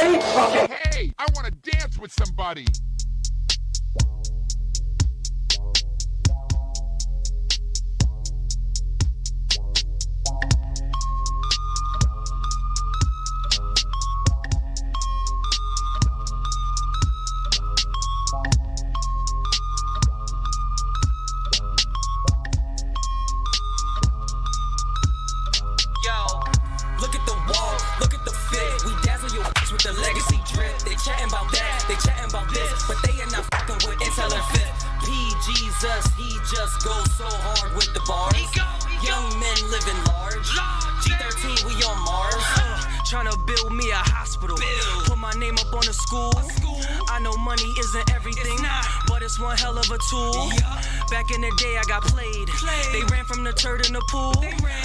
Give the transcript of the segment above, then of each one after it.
Ready? Okay. Hey, I want to dance with somebody. Look at the wall, look at the fit. We dazzle your ass with the legacy drip. They chatting about that, they chatting about this, but they are not fucking with Intel and Fifth. P Jesus, he just goes so hard with the bars. Young men living large. G13, we on Mars. Tryna build me a hospital. Put my name up on a school. I know money isn't everything, but it's one hell of a tool. Back in the day, I got played. They ran from the turd in the pool.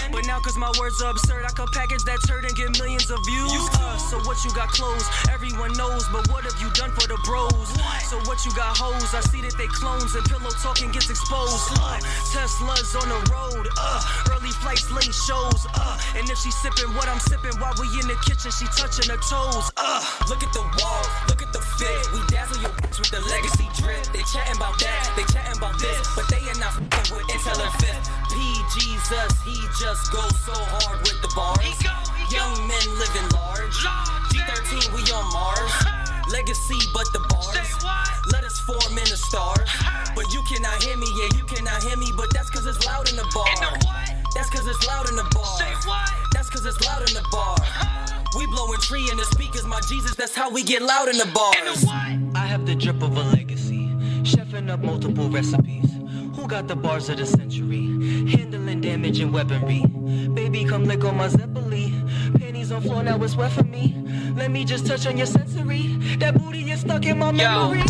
But now, cause my words are absurd, I could package that turd and get millions of views. So what you got clothes? Everyone knows, but what have you done for the bros? So what you got hoes? I see that they clones and pillow talking gets exposed. Tesla's on the road. Early flights, late shows. And if she sipping what I'm sipping while we in the kitchen, she touching her toes. Look at the wall, look at the fit. We dazzle your bitch with the legacy drip. They chatting about that, they chatting about this, but they are not f***ing with Intel and Fifth. P Jesus, he just goes so hard with the bars. Young men living large. G13, we on Mars. Legacy, but the bars. Let us form in the stars. But you cannot hear me, yeah, you cannot hear me, but that's cause it's loud in the bar. That's cause it's loud in the bar. That's cause it's loud in the bar. We blowing tree in the speakers, my Jesus, that's how we get loud in the bars. I have the drip of a legacy, chefing up multiple recipes. Who got the bars of the century? Handling damage and weaponry. Baby, come lick on my Zeppeli. Panties on floor, now it's wet for me. Let me just touch on your sensory. That booty is stuck in my memory.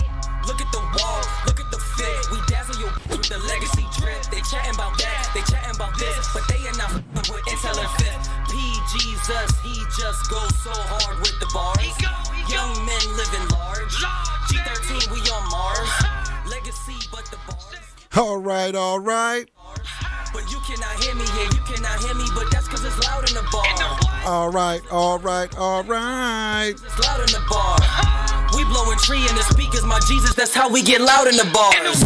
Look at the wall, look at the fit. We dazzle your with the legacy drip. They chatting about that, they chatting about this, but they are not f***ing with Intel and Fifth. P Jesus, he just goes so hard with the bars. Young men living large. G13, we on Mars. Legacy, but the bars. All right. But you cannot hear me, yeah, you cannot hear me, but that's cause it's loud in the bar. All right. It's loud in the bar. We blowing tree in the speakers, my Jesus, that's how we get loud in the bars.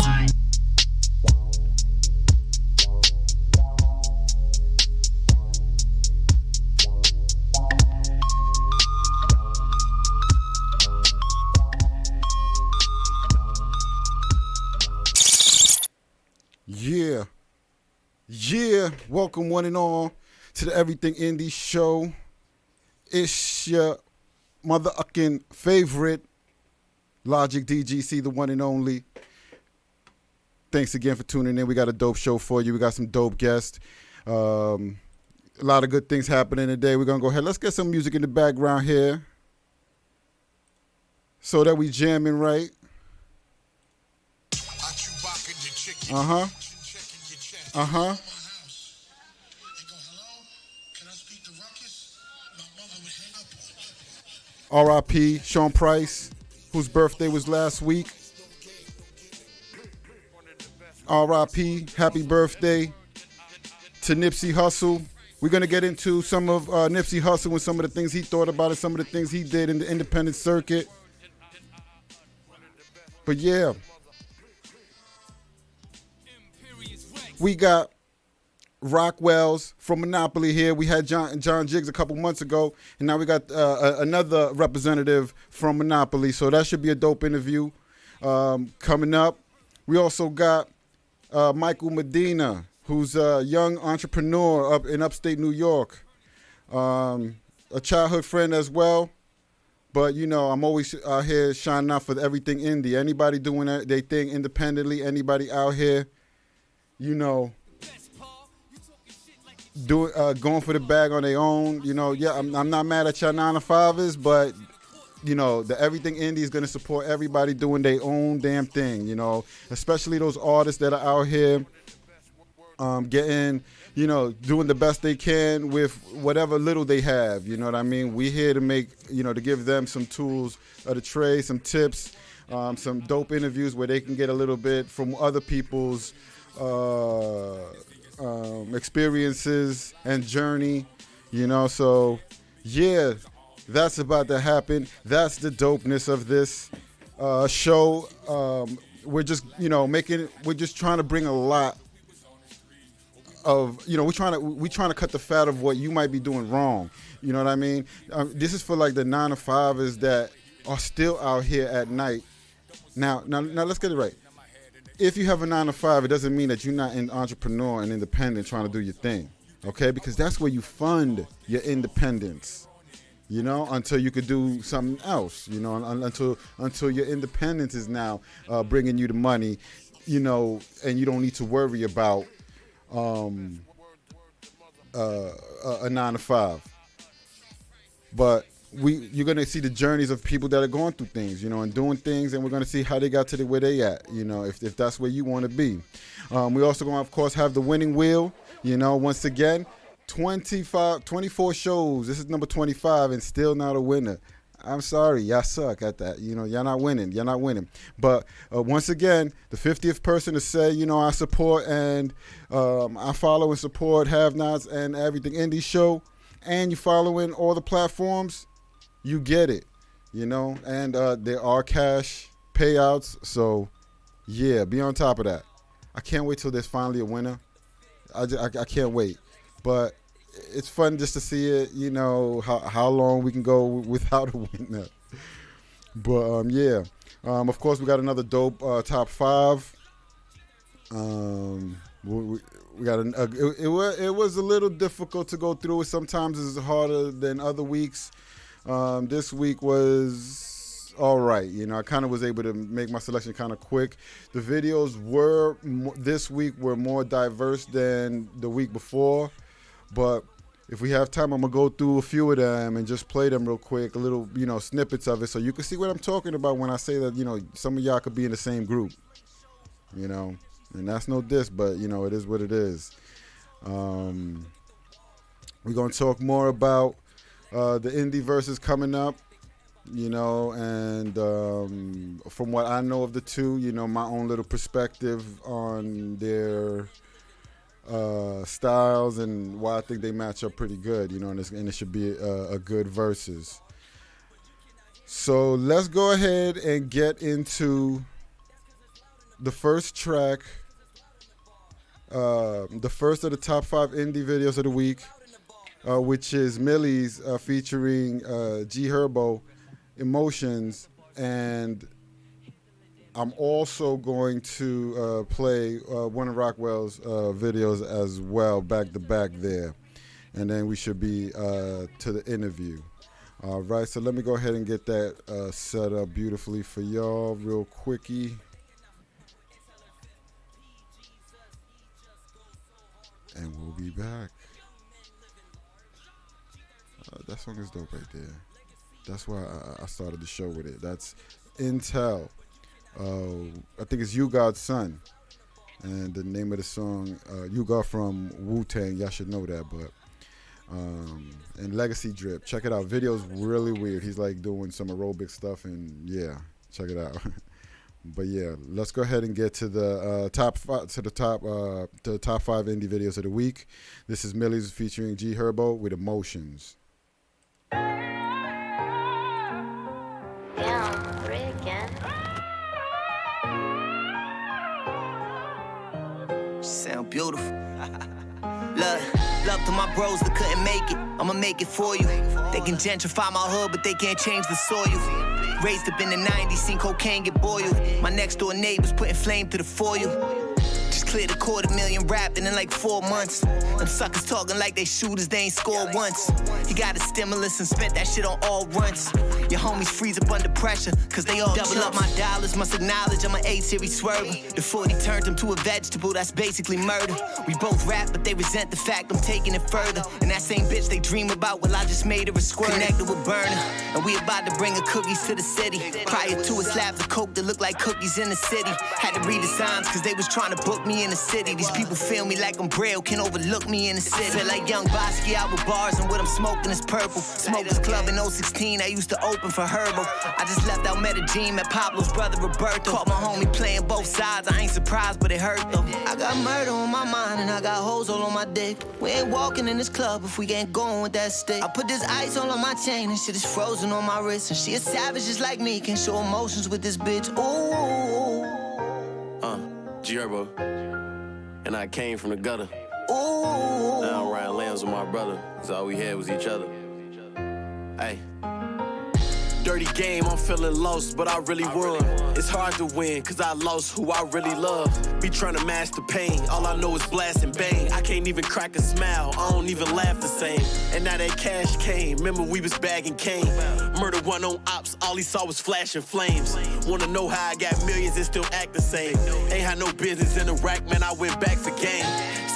Yeah. Welcome one and all to the Everything Indie Show. It's your motherfucking favorite Logic DGC, the one and only. Thanks again for tuning in. We got a dope show for you. We got some dope guests. A lot of good things happening today. We're going to go ahead. Let's get some music in the background here so that we jamming right. R.I.P. Sean Price, whose birthday was last week. R.I.P. Happy birthday to Nipsey Hussle. We're going to get into some of Nipsey Hussle and some of the things he thought about it, some of the things he did in the independent circuit. But yeah, we got Rockwelz from Monopoly here. We had John Jiggs a couple months ago, and now we got another representative from Monopoly. So that should be a dope interview coming up. We also got Michael Medina, who's a young entrepreneur up in upstate New York, a childhood friend as well. But, you know, I'm always out here shining out for Everything Indie. Anybody doing their thing independently, anybody out here, you know, going for the bag on their own. You know, yeah, I'm not mad at y'all 9-to-5ers, but, you know, the Everything Indie is going to support everybody doing their own damn thing, you know, especially those artists that are out here getting, you know, doing the best they can with whatever little they have. You know what I mean? We're here to make, you know, to give them some tools of the trade, some tips, some dope interviews where they can get a little bit from other people's experiences and journey, you know. So yeah, That's about to happen. That's the dopeness of this show. We're just, we're just trying to bring a lot of, we're trying to cut the fat of what you might be doing wrong. You know what I mean? This is for like the 9-to-5ers that are still out here at night. Now, let's get it right. If you have a 9-to-5, it doesn't mean that you're not an entrepreneur and independent trying to do your thing, okay? Because that's where you fund your independence, until you could do something else, until your independence is now bringing you the money, and you don't need to worry about a 9-to-5. But you're going to see the journeys of people that are going through things, and doing things, and we're going to see how they got to where they at, if that's where you want to be. We also going to, of course, have the winning wheel, once again, 24 shows. This is number 25 and still not a winner. I'm sorry, y'all suck at that. Y'all not winning. But once again, the 50th person to say, I support and I follow and support Have Nots and Everything Indie Show, and you following all the platforms, you get it, and there are cash payouts. So yeah, be on top of that. I can't wait till there's finally a winner. I can't wait. But it's fun just to see it, how long we can go without a winner. But yeah, of course we got another dope top 5. We got it was a little difficult to go through. Sometimes it's harder than other weeks. This week was all right. I kind of was able to make my selection kind of quick. The videos this week were more diverse than the week before. But if we have time, I'm going to go through a few of them and just play them real quick, a little, snippets of it, so you can see what I'm talking about when I say that, some of y'all could be in the same group, and that's no diss, but, it is what it is. We're going to talk more about the indie verses coming up, and from what I know of the two, my own little perspective on their styles and why I think they match up pretty good, and it should be a good versus. So let's go ahead and get into the first track, the first of the top 5 indie videos of the week, which is Millie's featuring G Herbo, Emotions, and I'm also going to play one of Rockwelz's videos as well, back to back there. And then we should be to the interview. All right, so let me go ahead and get that set up beautifully for y'all real quickie. And we'll be back. That song is dope right there. That's why I started the show with it. That's Intel. I think it's You God's Son, and the name of the song, You God from Wu-Tang. Y'all should know that, but and Legacy Drip. Check it out. Video's really weird. He's like doing some aerobic stuff, and yeah, check it out. But yeah, let's go ahead and get to the top 5 indie videos of the week. This is Millie's featuring G Herbo with Emotions. Damn, 3 again. Sound beautiful. Love to my bros that couldn't make it. I'ma make it for you. They can gentrify my hood, but they can't change the soil. Raised up in the 90s, seen cocaine get boiled. My next door neighbors putting flame to the foil. Just cleared $250,000 rapping in like 4 months. Them suckers talking like they shooters, they ain't scored once. He got a stimulus and spent that shit on all runs. Your homies freeze up under pressure, cause they all double up my dollars. Must acknowledge I'm an 8-series swerving. The 40 turned him to a vegetable, that's basically murder. We both rap, but they resent the fact I'm taking it further. And that same bitch they dream about, well I just made her a squirt. Connected with Burner, and we about to bring her cookies to the city. Prior to it, slabs of coke that look like cookies in the city. Had to read the signs, cause they was trying to book me in the city. These people feel me like I'm Braille, can't overlook me in the city. I feel like Young Bosky out with bars, and what I'm smoking is purple. Smokers Club in 016, I used to open for Herbal. I just left out Medellin, met Pablo's brother Roberto. Caught my homie playing both sides, I ain't surprised, but it hurt though. I got murder on my mind and I got hoes all on my dick. We ain't walking in this club if we ain't going with that stick. I put this ice all on my chain and shit is frozen on my wrist. And she a savage just like me, can't show emotions with this bitch. Ooh. G-Herbo. And I came from the gutter. Ooh. Now I'm riding lambs with my brother, cause all we had was each other. Hey. Dirty game, I'm feeling lost, but I really won. It's hard to win, cause I lost who I really love. Be trying to mask the pain, all I know is blast and bang. I can't even crack a smile, I don't even laugh the same. And now that cash came, remember we was bagging cane. Murder one on ops, all he saw was flashing flames. Wanna know how I got millions and still act the same. Ain't had no business in the rack, man, I went back for game.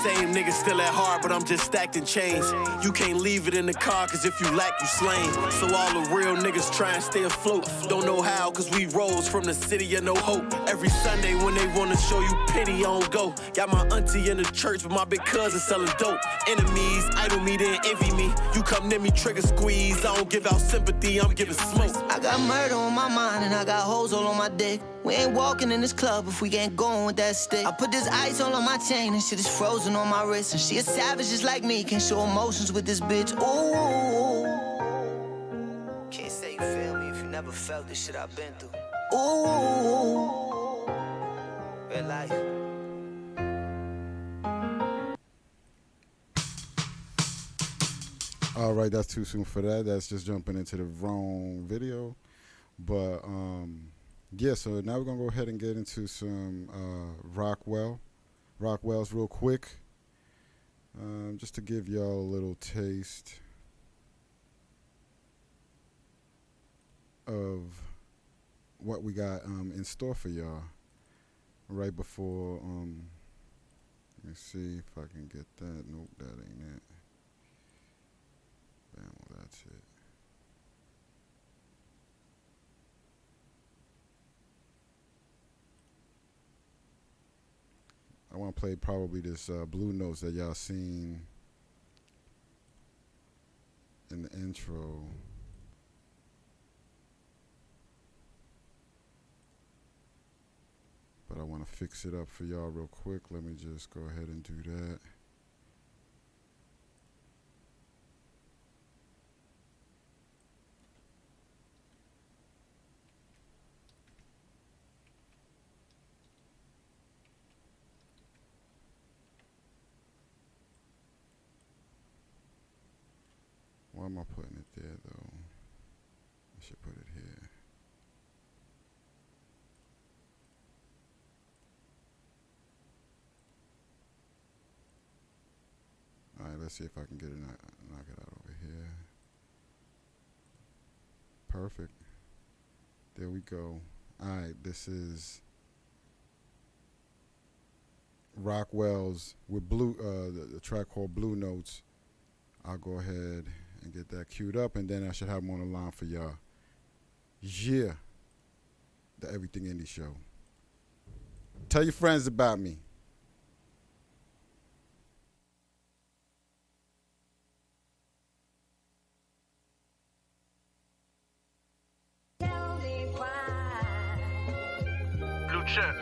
Same nigga still at heart, but I'm just stacked in chains. You can't leave it in the car, cause if you lack, you slain. So all the real niggas try and stay afloat. Don't know how, cause we rose from the city of no hope. Every Sunday when they wanna show you pity, I don't go. Got my auntie in the church with my big cousin selling dope. Enemies idle me, then envy me. You come near me, trigger squeeze. I don't give out sympathy, I'm giving smoke. I got murder on my mind and I got hoes all on my dick. We ain't walking in this club if we ain't going with that stick. I put this ice all on my chain and shit is frozen on my wrist. And she a savage just like me, can't show emotions with this bitch. Ooh. Can't say you feel me if you never felt this shit I've been through. Ooh. Real life. All right, that's too soon for that. That's just jumping into the wrong video. But yeah, so now we're gonna go ahead and get into some Rockwelz real quick, just to give y'all a little taste of what we got in store for y'all right before. Let me see if I can get that. Nope, that ain't it. Bam, well, that's it. I want to play probably this Blue Notes that y'all seen in the intro. But I want to fix it up for y'all real quick. Let me just go ahead and do that. Why am I putting it there, though? I should put it here. All right, let's see if I can get it, knock it out over here. Perfect. There we go. All right, this is Rockwelz with the track called Blue Notes. I'll go ahead and get that queued up, and then I should have them on the line for y'all. Yeah, the Everything Indie Show. Tell your friends about me. Blue Chips.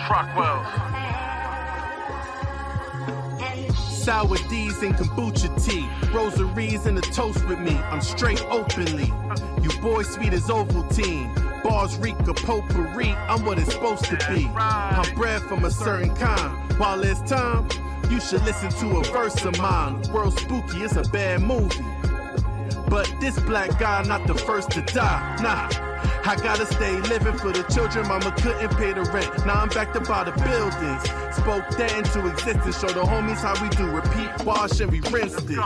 Rockwelz. Sour D's and kombucha tea, rosaries and a toast with me. I'm straight openly. You boys sweet as Ovaltine. Bars reek of potpourri. I'm what it's supposed to be. I'm bred from a certain kind. While it's time, you should listen to a verse of mine. The world's spooky, it's a bad movie. But this black guy not the first to die. Nah. I gotta stay living for the children, mama couldn't pay the rent. Now I'm back to buy the buildings. Spoke that into existence, show the homies how we do. Repeat, wash, and we rinsed it.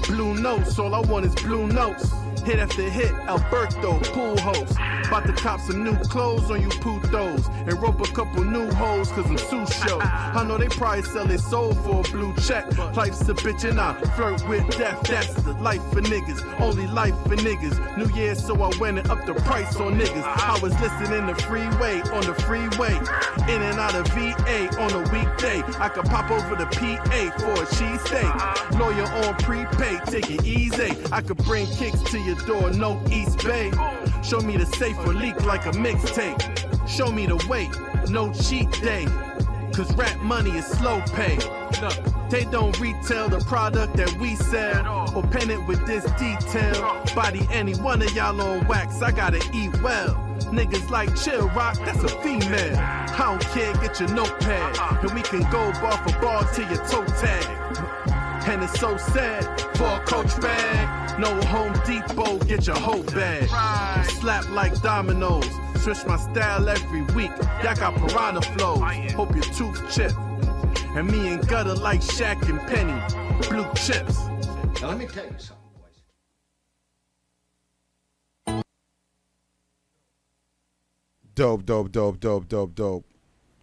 Blue Notes, all I want is Blue Notes. Hit after hit, Alberto, pool host. About to cop some new clothes on you putos. And rope a couple new hoes cause I'm Sue Show. I know they probably sell their soul for a blue check. Life's a bitch and I flirt with death. That's the life for niggas. Only life for niggas. New Year, so I went and upped the price on niggas. I was listening to Freeway on the freeway. In and out of VA on a weekday. I could pop over to PA for a cheesesteak. Lawyer on prepaid, take it easy. I could bring kicks to your door, no East Bay. Show me the safe or leak like a mixtape. Show me the way, no cheat day. Cause rap money is slow pay. They don't retail the product that we sell or pen it with this detail. Body any one of y'all on wax, I gotta eat well. Niggas like chill rock, that's a female. I don't care, get your notepad. And we can go bar for bar till your toe tag. And it's so sad for a coach bag. No Home Depot, get your whole bag. Slap like dominoes. Switch my style every week. Y'all got piranha flows. Hope your tooth chip. And me and Gutter like Shaq and Penny. Blue chips. Now let me tell you something, boys. Dope.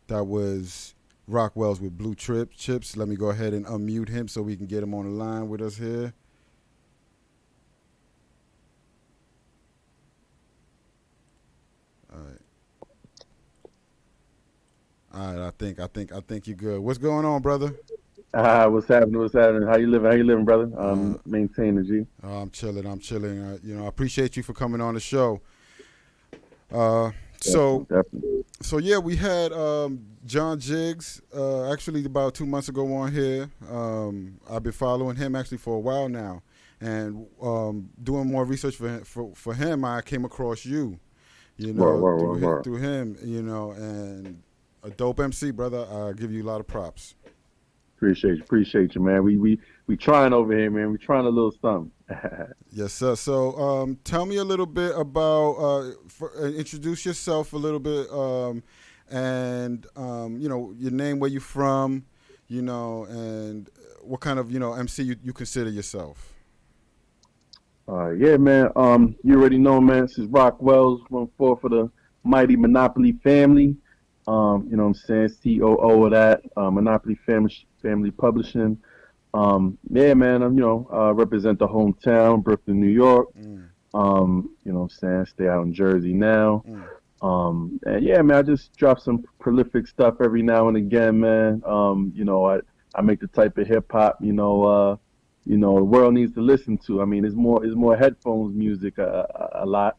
That was Rockwelz with Blue Chips. Let me go ahead and unmute him so we can get him on the line with us here. All right, I think you're good. What's going on, brother? What's happening? How you living, brother? Maintaining, G. I'm chilling. I appreciate you for coming on the show. So yeah, we had John Jiggs actually about 2 months ago on here. I've been following him actually for a while now, and doing more research for him, I came across you, through him, and a dope MC, brother. I give you a lot of props. Appreciate you, man. We trying over here, man. We trying a little something. Yes, sir. So, tell me a little bit about, introduce yourself a little bit, and your name, where you from, and what kind of MC you consider yourself. Yeah, man. You already know, man. This is Rockwelz, 1-4 for the mighty Monopoly family. You know what I'm saying? COO of that, Monopoly Family Publishing. Yeah, man, represent the hometown, Brooklyn, New York. You know what I'm saying? Stay out in Jersey now. And yeah, man, I just drop some prolific stuff every now and again, man. I make the type of hip hop, the world needs to listen to. I mean, it's more headphones music a lot.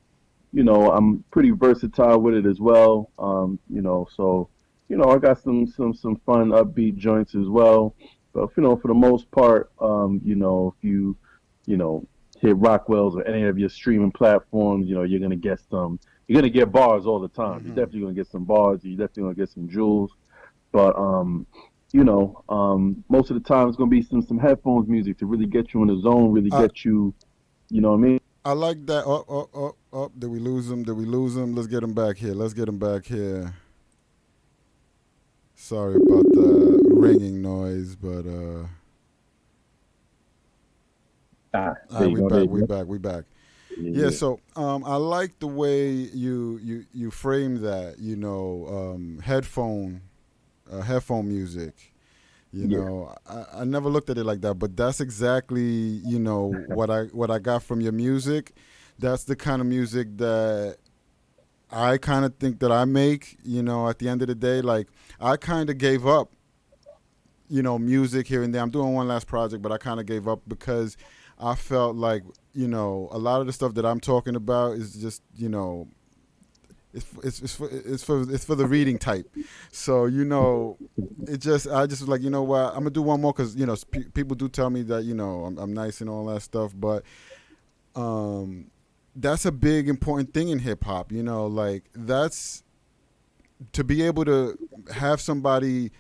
I'm pretty versatile with it as well. So I got some fun upbeat joints as well. But for the most part, if you hit Rockwelz or any of your streaming platforms, you're gonna get bars all the time. You're definitely gonna get some bars. You're definitely gonna get some jewels. But most of the time it's gonna be some headphones music to really get you in the zone, really get you. You know what I mean? I like that. Oh, did we lose him? Let's get him back here. Sorry about the ringing noise, but we back. Yeah, so I like the way you frame that, headphone music. I never looked at it like that, but that's exactly, what I got from your music. That's the kind of music that I kind of think that I make, at the end of the day. Like, I kind of gave up, music here and there. I'm doing one last project, but I kind of gave up because I felt like, a lot of the stuff that I'm talking about is just, it's for the reading type. So, I just was like, what, I'm gonna do one more because people do tell me that I'm nice and all that stuff, but that's a big important thing in hip hop. Like, that's to be able to have somebody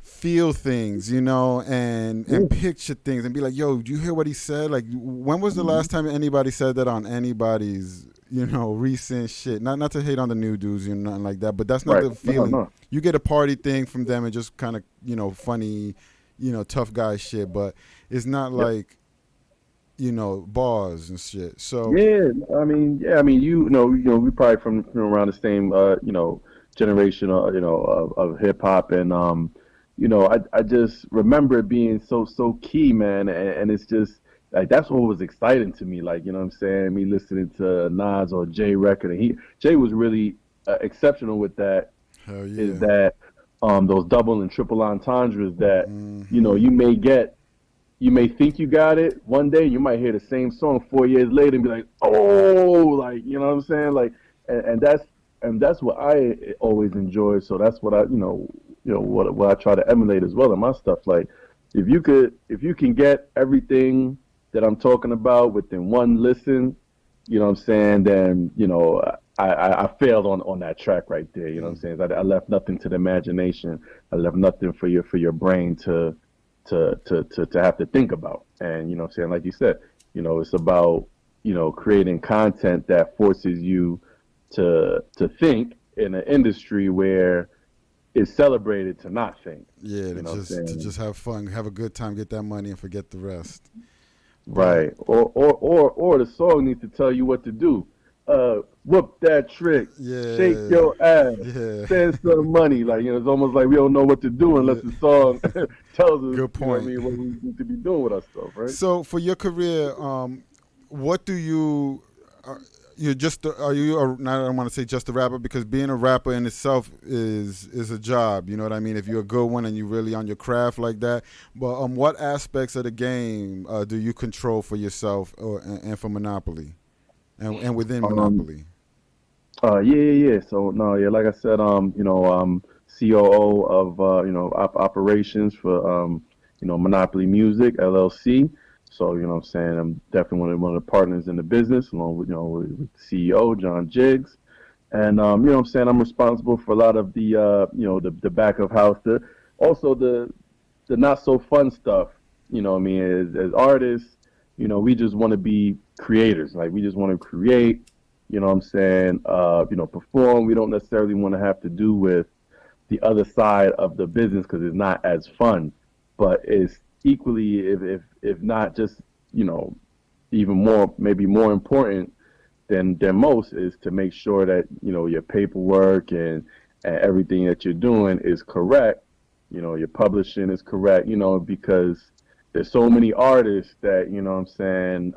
feel things, and picture things and be like, yo, do you hear what he said? Like, when was the last time anybody said that on anybody's recent shit? Not to hate on the new dudes, nothing like that, but that's not the feeling. No. You get a party thing from them and just kind of, funny, tough guy shit, but it's not like bars and shit. So Yeah, I mean, we probably from around the same, generation, of hip hop, and I just remember it being so key, man, and it's just like that's what was exciting to me, like what I'm saying, me listening to Nas or Jay record, and Jay was really exceptional with that. hell yeah. Is that those double and triple entendres that you may think you got it one day, you might hear the same song 4 years later and be like, oh, like, you know what I'm saying? Like, and that's what I always enjoy. So that's what what I try to emulate as well in my stuff. Like, if you can get everything that I'm talking about within one listen, you know what I'm saying, then, I failed on that track right there. You know what I'm saying? I left nothing to the imagination. I left nothing for your brain to have to think about. And what I'm saying, like you said, it's about creating content that forces you to think in an industry where it's celebrated to not think. Yeah, to just have fun, have a good time, get that money, and forget the rest. Right. Or the song needs to tell you what to do. Whoop that trick. Yeah. Shake your ass. Yeah. Spend some money. Like, it's almost like we don't know what to do unless the song tells us. Good point. What we need to be doing with our stuff, right? So for your career, what do you? I don't want to say just a rapper, because being a rapper in itself is a job. You know what I mean? If you're a good one and you're really on your craft like that. But what aspects of the game do you control for yourself and for Monopoly, and within Monopoly? Yeah. So no, yeah, like I said, COO of operations for Monopoly Music LLC. So, what I'm saying, I'm definitely one of the partners in the business, along with, with CEO, John Jiggs. And, what I'm saying, I'm responsible for a lot of the, the back of house, also the not so fun stuff, as artists, we just want to be creators. Like, we just want to create, what I'm saying, perform. We don't necessarily want to have to do with the other side of the business because it's not as fun, but it's equally, if not just, even more, maybe more important than most, is to make sure that, your paperwork and everything that you're doing is correct. Your publishing is correct, because there's so many artists that, what I'm saying,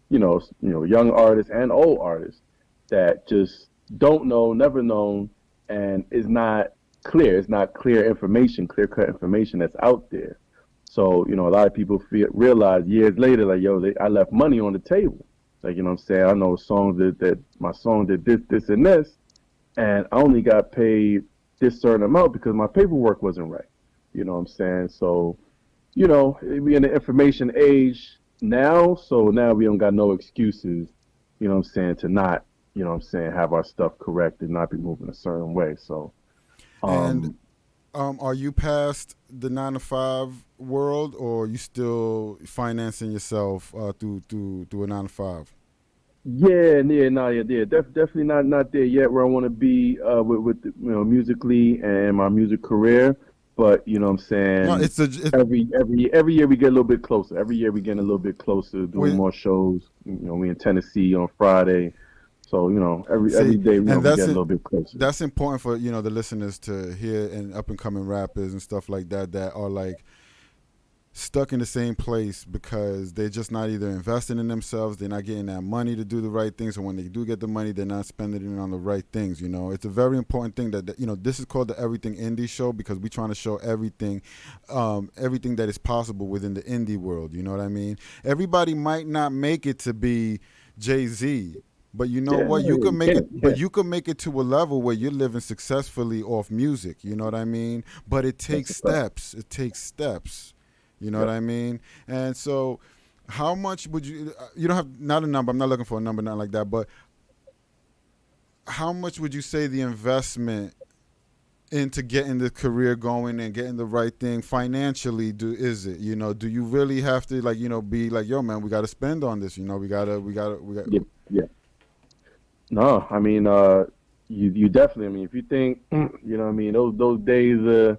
young artists and old artists that just don't know, never known, and is not clear. It's not clear information, clear-cut information that's out there. So, a lot of people realize years later, like, I left money on the table. Like, what I'm saying? I know songs that my song did this, and this, and I only got paid this certain amount because my paperwork wasn't right. You know what I'm saying? So, we in the information age now, so now we don't got no excuses, to not, have our stuff correct and not be moving a certain way. So, are you past the 9-to-5 world, or are you still financing yourself through a 9-to-5? Definitely not there yet where I want to be with musically and my music career. But what I'm saying, no, every year we get a little bit closer. Every year we get a little bit closer, doing more shows. We in Tennessee on Friday. So, every day we get a little bit closer. That's important for, the listeners to hear, and up and coming rappers and stuff like that are like stuck in the same place because they're just not either investing in themselves, they're not getting that money to do the right things, or when they do get the money, they're not spending it on the right things. It's a very important thing that this is called the Everything Indie Show, because we're trying to show everything that is possible within the indie world. You know what I mean? Everybody might not make it to be Jay-Z, but what? You can make it, but you can make it to a level where you're living successfully off music. You know what I mean? But it takes steps. It takes steps. You know what I mean? And so, how much would you? You don't have, not a number. I'm not looking for a number, not like that. But how much would you say the investment into getting the career going and getting the right thing financially is it? Do you really have to be like, yo, man, we got to spend on this. We gotta. Yeah. No, you definitely. If you think, those days,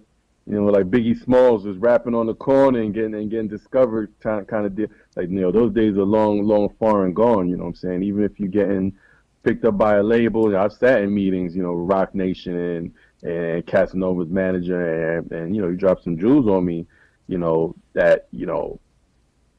You know, like Biggie Smalls was rapping on the corner and getting discovered kind of deal. Like, you know, those days are long far and gone. You know what I'm saying? Even if you're getting picked up by a label, I've sat in meetings, you know, Rock Nation and Casanova's manager, and you know, you drop some jewels on me, you know, that, you know,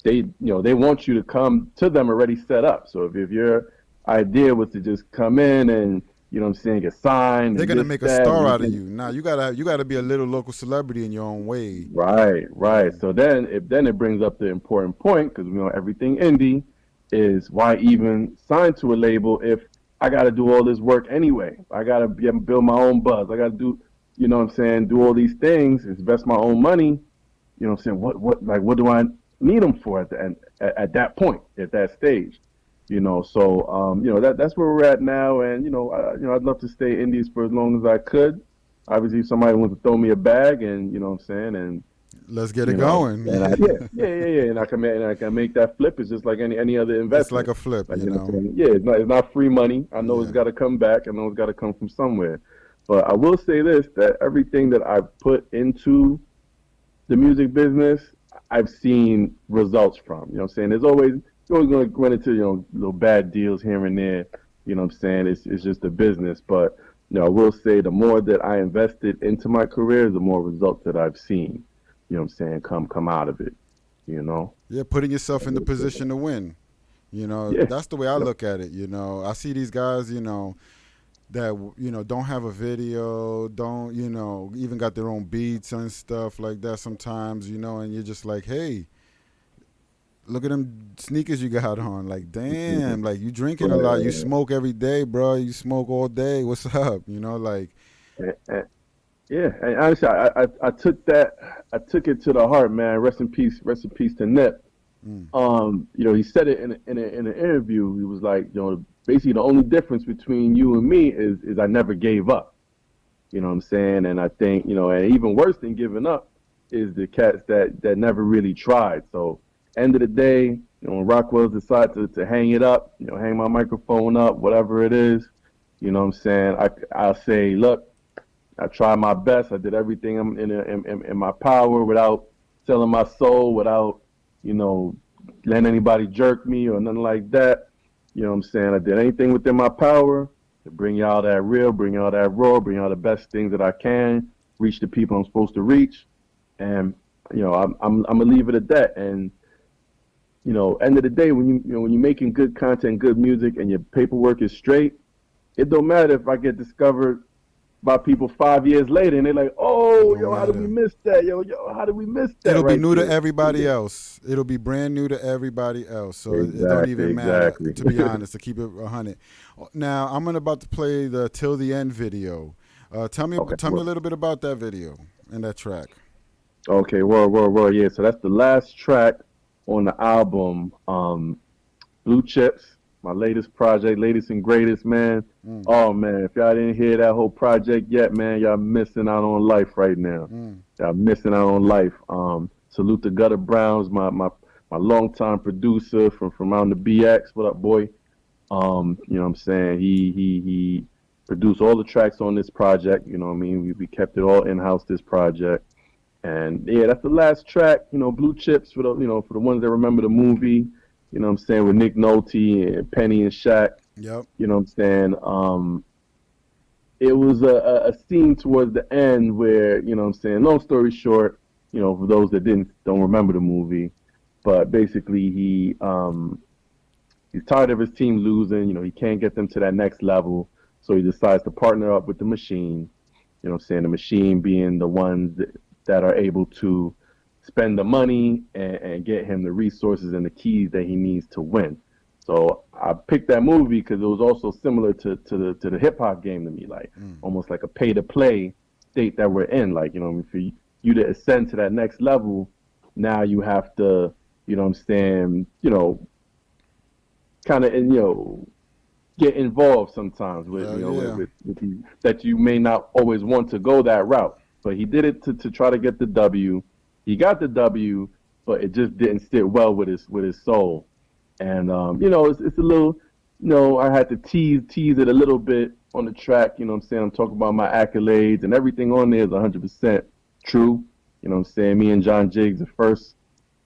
they want you to come to them already set up. So if your idea was to just come in and, you know what I'm saying, get signed, they're gonna make a star out of you. Now you gotta be a little local celebrity in your own way. Right. So then it brings up the important point, because, you know, everything indie is why even sign to a label if I gotta do all this work anyway. I gotta build my own buzz. I gotta do, you know what I'm saying, do all these things, invest my own money. You know what I'm saying? What do I need them for at the end, at that point, at that stage? You know, so you know, that's where we're at now, and you know, I'd love to stay indies for as long as I could. Obviously, if somebody wants to throw me a bag, and you know what I'm saying, and let's get it going. And and I can make that flip. It's just like any other investment. It's like a flip, like, you know. It's not free money. I know it's got to come back. I know it's got to come from somewhere. But I will say this: that everything that I put into the music business, I've seen results from. You know what I'm saying? You're always going to run into, you know, little bad deals here and there. You know what I'm saying? It's just a business. But, you know, I will say the more that I invested into my career, the more results that I've seen, you know what I'm saying, come out of it, you know? Yeah, putting yourself in the position to win. You know, that's the way I look at it, you know. I see these guys, you know, that, you know, don't have a video, don't, you know, even got their own beats and stuff like that sometimes, you know, and you're just like, hey, look at them sneakers you got on. Like, damn, like, you drinking a lot. You smoke every day, bro. You smoke all day. What's up? You know, like. Yeah, and honestly, I took it to the heart, man. Rest in peace to Nip. You know, he said it in an interview. He was like, you know, basically the only difference between you and me is I never gave up. You know what I'm saying? And I think, you know, and even worse than giving up is the cats that never really tried. So, end of the day, you know, when Rockwelz decided to hang it up, you know, hang my microphone up, whatever it is, you know what I'm saying, I'll say, look, I tried my best. I did everything in my power without selling my soul, without, you know, letting anybody jerk me or nothing like that. You know what I'm saying? I did anything within my power to bring y'all that real, bring y'all that raw, bring y'all the best things that I can, reach the people I'm supposed to reach. And, you know, I'm going to leave it at that. And, you know, end of the day, when you're making good content, good music, and your paperwork is straight, it don't matter if I get discovered by people 5 years later and they're like, oh, yo, how did we miss that? Yo, how did we miss that? It'll be new to everybody else. It'll be brand new to everybody else. So it don't even matter, to be honest, to keep it 100. Now, I'm about to play the Till the End video. Tell me a little bit about that video and that track. Okay, well, yeah. So that's the last track on the album, Blue Chips, my latest project, latest and greatest, man. Oh, man, if y'all didn't hear that whole project yet, man, y'all missing out on life right now. Y'all missing out on life. Salute to Gutter Browns, my longtime producer from around the BX. What up, boy? You know what I'm saying? He produced all the tracks on this project. You know what I mean? We kept it all in-house, this project. And, yeah, that's the last track, you know, Blue Chips, for the ones that remember the movie. You know what I'm saying, with Nick Nolte and Penny and Shaq. Yep. You know what I'm saying? It was a scene towards the end where, you know what I'm saying, long story short, you know, for those that don't remember the movie, but basically he's tired of his team losing. You know, he can't get them to that next level, so he decides to partner up with the Machine. You know what I'm saying? The Machine being the ones that are able to spend the money and get him the resources and the keys that he needs to win. So I picked that movie because it was also similar to the hip hop game to me, like almost like a pay to play state that we're in. Like, you know, for you to ascend to that next level, now you have to, you know what I'm saying, you know, kind of, you know, get involved sometimes with, with that you may not always want to go that route. But he did it to try to get the W. He got the W, but it just didn't sit well with his soul. And, you know, it's a little, you know, I had to tease it a little bit on the track. You know what I'm saying? I'm talking about my accolades, and everything on there is 100%, True. You know what I'm saying? Me and John Jiggs, the first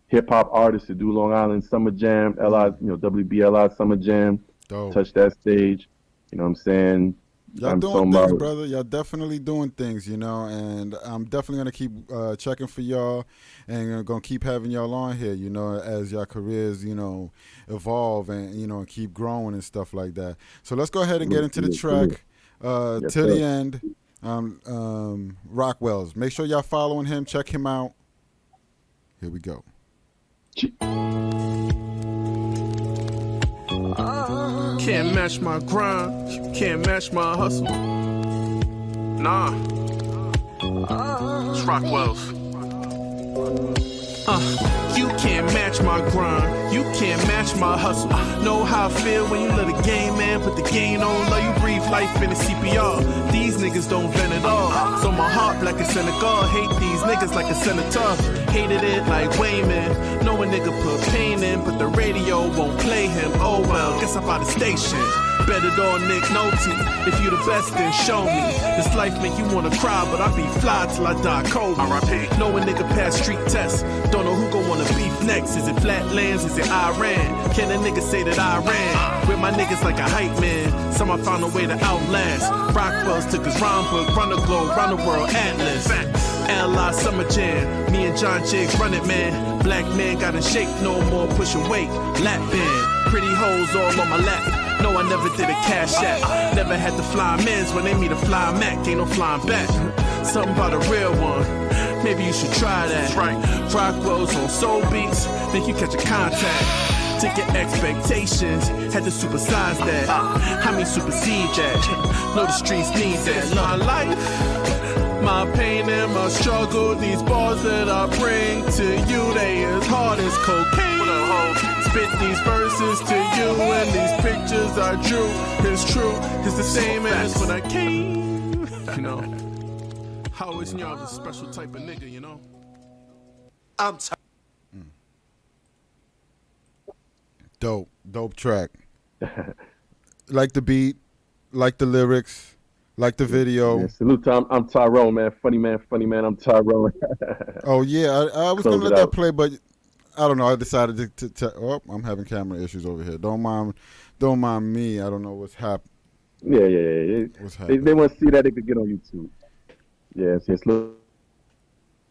hip hop artists to do Long Island Summer Jam, WBLI Summer Jam, Dope. touch that stage. You know what I'm saying? Y'all I'm doing talking things, about, brother. Y'all definitely doing things, you know, and I'm definitely gonna keep checking for y'all, and gonna keep having y'all on here, you know, as y'all careers, you know, evolve and and keep growing and stuff like that. So let's go ahead and get into the track Yes, to the sir. end. Rockwelz. Make sure y'all following him. Check him out. Here we go. Can't match my grind, you can't match my hustle. Nah, it's Rockwelz. You can't match my grind, you can't match my hustle. Know how I feel when you let a game man put the game on low. You breathe life in the CPR. These niggas don't vent at all. So my heart like a Senegal. Hate these niggas like a senator. Hated it like Wayman. Know a nigga put pain in, but the radio won't play him. Oh well, guess I'm out of station. Bet it on Nick Nolte. If you the best, then show me. This life make you wanna cry, but I be fly till I die cold. R.I.P. Know a nigga pass street tests. Don't know who gon' wanna beef next. Is it Flatlands? Is it Iran? Can a nigga say that I ran? With my niggas like a hype man. Some I found a way to outlast. Rockwelz took his rhyme book, run the globe, run the world atlas. LI Summer Jam, me and John Jiggs run it, man. Black man got in shape, no more pushing weight. Lap band, pretty hoes all on my lap. No, I never did a cash app. Never had to fly men's when they meet a fly Mac. Ain't no flying back. Something about a real one. Maybe you should try that. That's right. Rockwelz on soul beats, make you catch a contact. Take your expectations, had to supersize that. I mean supersede that. Know the streets need that. My life, my pain and my struggle. These bars that I bring to you, they as hard as cocaine. Spit these verses to you and these pictures I drew. It's true, it's the same as when I came. You know, I always knew I was a special type of nigga, you know? I'm tired. Dope track. Like the beat, like the lyrics, like the video. Yeah, salute to I'm Tyrone, man. Funny man. I'm Tyrone. Oh yeah, I was Close gonna it let that out. play, but I don't know. I decided to oh, I'm having camera issues over here. Don't mind me. I don't know what's happening. Yeah. What's They happening? want to see that they could get on YouTube. Yes. Look.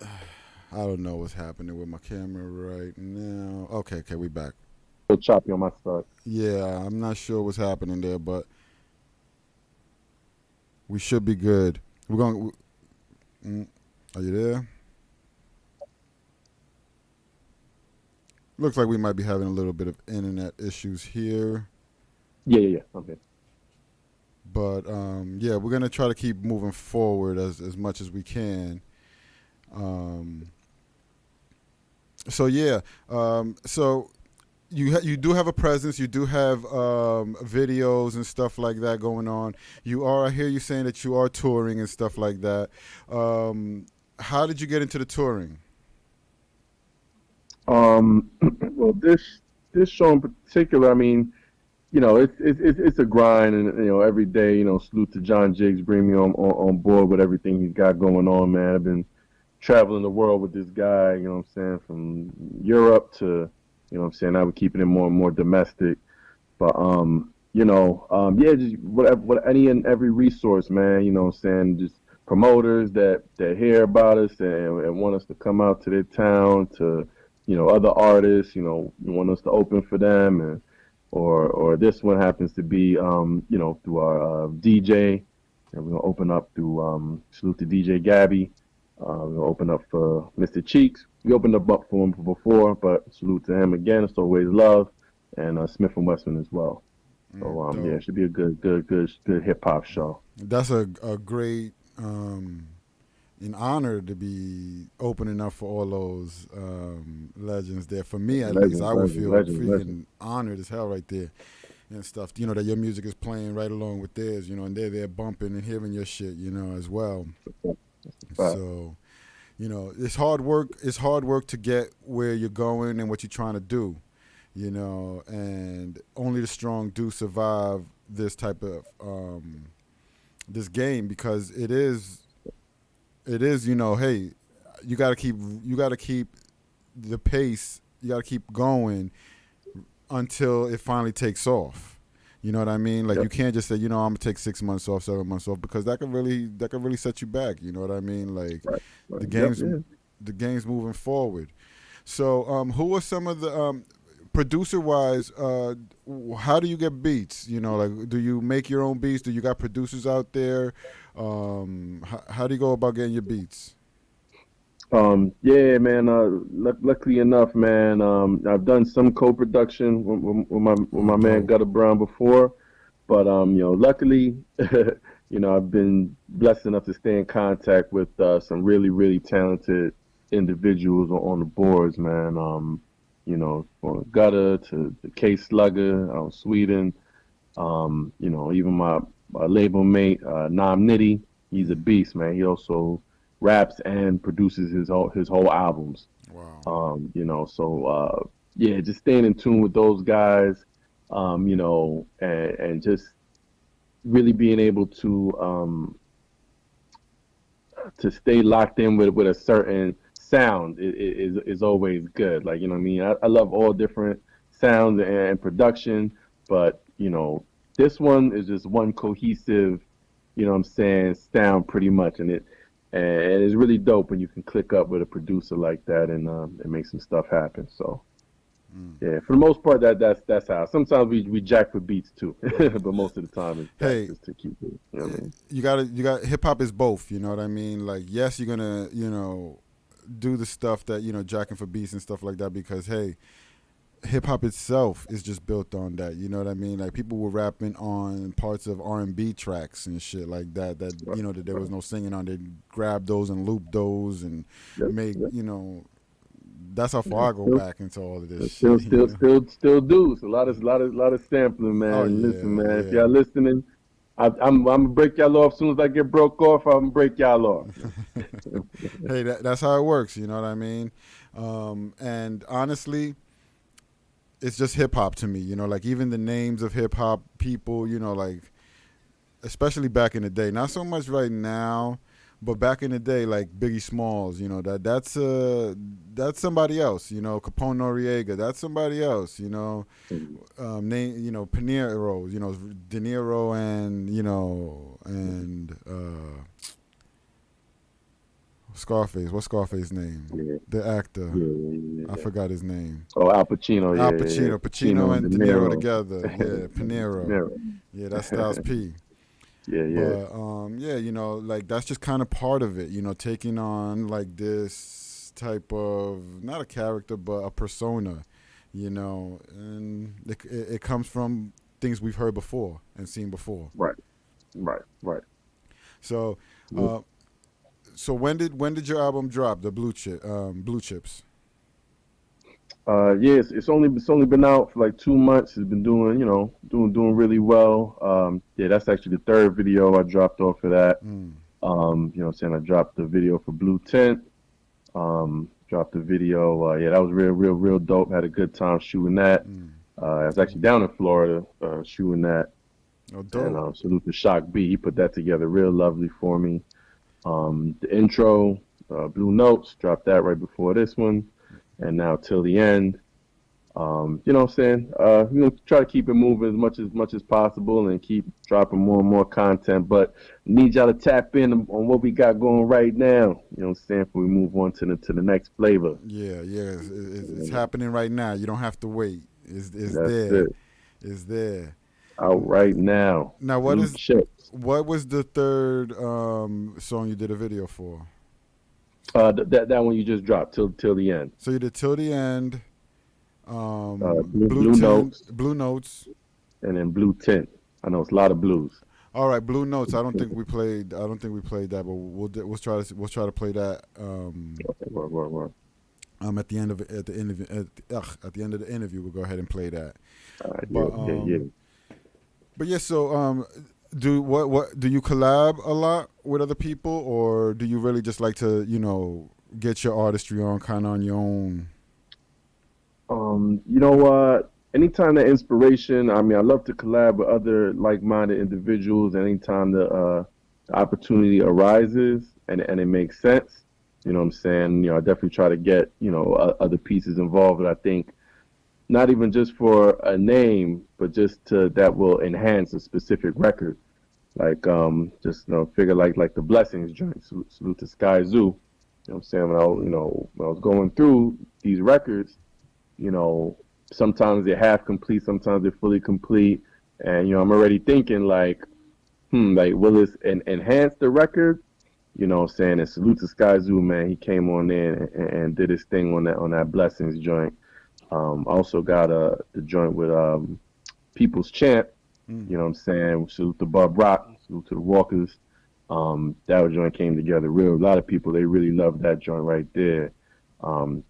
I don't know what's happening with my camera right now. Okay, we back. So choppy on my side. Yeah, I'm not sure what's happening there, but we should be good. We're going. Are you there? Looks like we might be having a little bit of internet issues here, Yeah. Okay. but yeah, we're gonna try to keep moving forward as much as we can. So yeah, so you do have a presence. You do have videos and stuff like that going on. I hear you saying that you are touring and stuff like that. How did you get into the touring? Well, this show in particular, I mean, you know, it's a grind, and you know, every day, you know, salute to John Jiggs, bring me on board with everything he's got going on, man. I've been traveling the world with this guy, you know what I'm saying, from Europe to, you know what I'm saying, now we're keeping it more and more domestic. But yeah, just what any and every resource, man, you know what I'm saying, just promoters that hear about us and want us to come out to their town, to, you know, other artists, you know, want us to open for them, and or this one happens to be you know, through our DJ, and we're gonna open up through salute to DJ Gabby. We're gonna open up for Mr. Cheeks. We opened up for him before, but salute to him again. It's always love, and Smith and Wesson as well. So yeah, it should be a good hip hop show. That's a great an honor to be opening up for all those legends there. For me, at least, I would feel freaking honored as hell right there and stuff. You know, that your music is playing right along with theirs. You know, and they're there bumping and hearing your shit. You know, as well. So, you know, it's hard work. It's hard work to get where you're going and what you're trying to do. You know, and only the strong do survive this type of this game, because it is, you know, hey, you gotta keep the pace. You gotta keep going until it finally takes off. You know what I mean? Like you can't just say, I'm gonna take 6 months off, 7 months off, because that could really set you back. You know what I mean? Like the game's moving forward. So who are some of the producer wise? How do you get beats? Like do you make your own beats? Do you got producers out there? How do you go about getting your beats? Yeah, man. Luckily enough, man, I've done some co-production with my man Gutter Brown before, but luckily, I've been blessed enough to stay in contact with some really, really talented individuals on the boards, man. From Gutter to K Slugger out of Sweden, even my label mate Nam Nitty, he's a beast, man. He also raps and produces his whole albums. Wow. Just staying in tune with those guys, and just really being able to stay locked in with a certain sound is always good. Like, I love all different sounds and production, but this one is just one cohesive, sound pretty much, and it's really dope when you can click up with a producer like that and make some stuff happen. So yeah, for the most part, that's how. Sometimes we jack for beats too, but most of the time it's just to keep it. You know what I mean? You got hip hop is both. You know what I mean? Like, yes, you're gonna do the stuff that jacking for beats and stuff like that, because hey, hip hop itself is just built on that. You know what I mean? Like, people were rapping on parts of R&B tracks and shit like that. That that there was no singing on. They grabbed those and looped those and made That's how far I go back into all of this. Still do. So a lot of sampling, man. Oh, yeah, listen, man. If y'all listening, I'm gonna break y'all off. As soon as I get broke off, I'm gonna break y'all off. Hey, that's how it works. You know what I mean? And honestly, it's just hip hop to me. Like even the names of hip hop people. Like especially back in the day. Not so much right now. But back in the day, like Biggie Smalls, that's somebody else. Capone Noriega, that's somebody else. Name, Pinero, De Niro, and Scarface. What's Scarface's name? Yeah. The actor. Yeah. I forgot his name. Oh, Al Pacino. Al Pacino. Pacino and De Niro together. Yeah, Pinero. Yeah, that's Styles P. Yeah. But, like that's just kind of part of it, taking on like this type of, not a character, but a persona, and it comes from things we've heard before and seen before. Right. So, so when did your album drop, the Blue Chips? Yes, it's only been out for like 2 months. It's been doing really well. That's actually the third video I dropped off of that. I dropped the video for Blue Tint. Dropped the video. That was real dope. Had a good time shooting that. I was actually down in Florida shooting that. Oh, dope. And salute to Shock B. He put that together real lovely for me. The intro, Blue Notes, dropped that right before this one. And now Till the End. Try to keep it moving as much as possible and keep dropping more and more content. But need y'all to tap in on what we got going right now. Before we move on to the next flavor. Yeah. It's happening right now. You don't have to wait. It's there. It's there. Out right now. Now, what was the third song you did a video for? That one you just dropped, till the end. So you did Till the End, Blue Notes, and then Blue Tint. I know it's a lot of blues. All right, Blue Notes. I don't think we played that, but we'll try to play that. At the end of the interview, we'll go ahead and play that. But yeah, so do you collab a lot with other people, or do you really just like to get your artistry on kind of on your own? Anytime the inspiration, I love to collab with other like-minded individuals. Anytime the opportunity arises and it makes sense, You know what I'm saying? I definitely try to get, other pieces involved. And I think not even just for a name, but just that will enhance a specific record. Like, just, figure like the Blessings joint, salute to Sky Zoo. You know what I'm saying? When I was going through these records, sometimes they're half complete, sometimes they're fully complete. And, I'm already thinking like will this enhance the record? You know what I'm saying? And salute to Sky Zoo, man. He came on there and did his thing on that Blessings joint. Also got the joint with People's Champ. You know what I'm saying? Salute to Bob Rock. Salute to the Walkers. That joint came together real. A lot of people, they really loved that joint right there.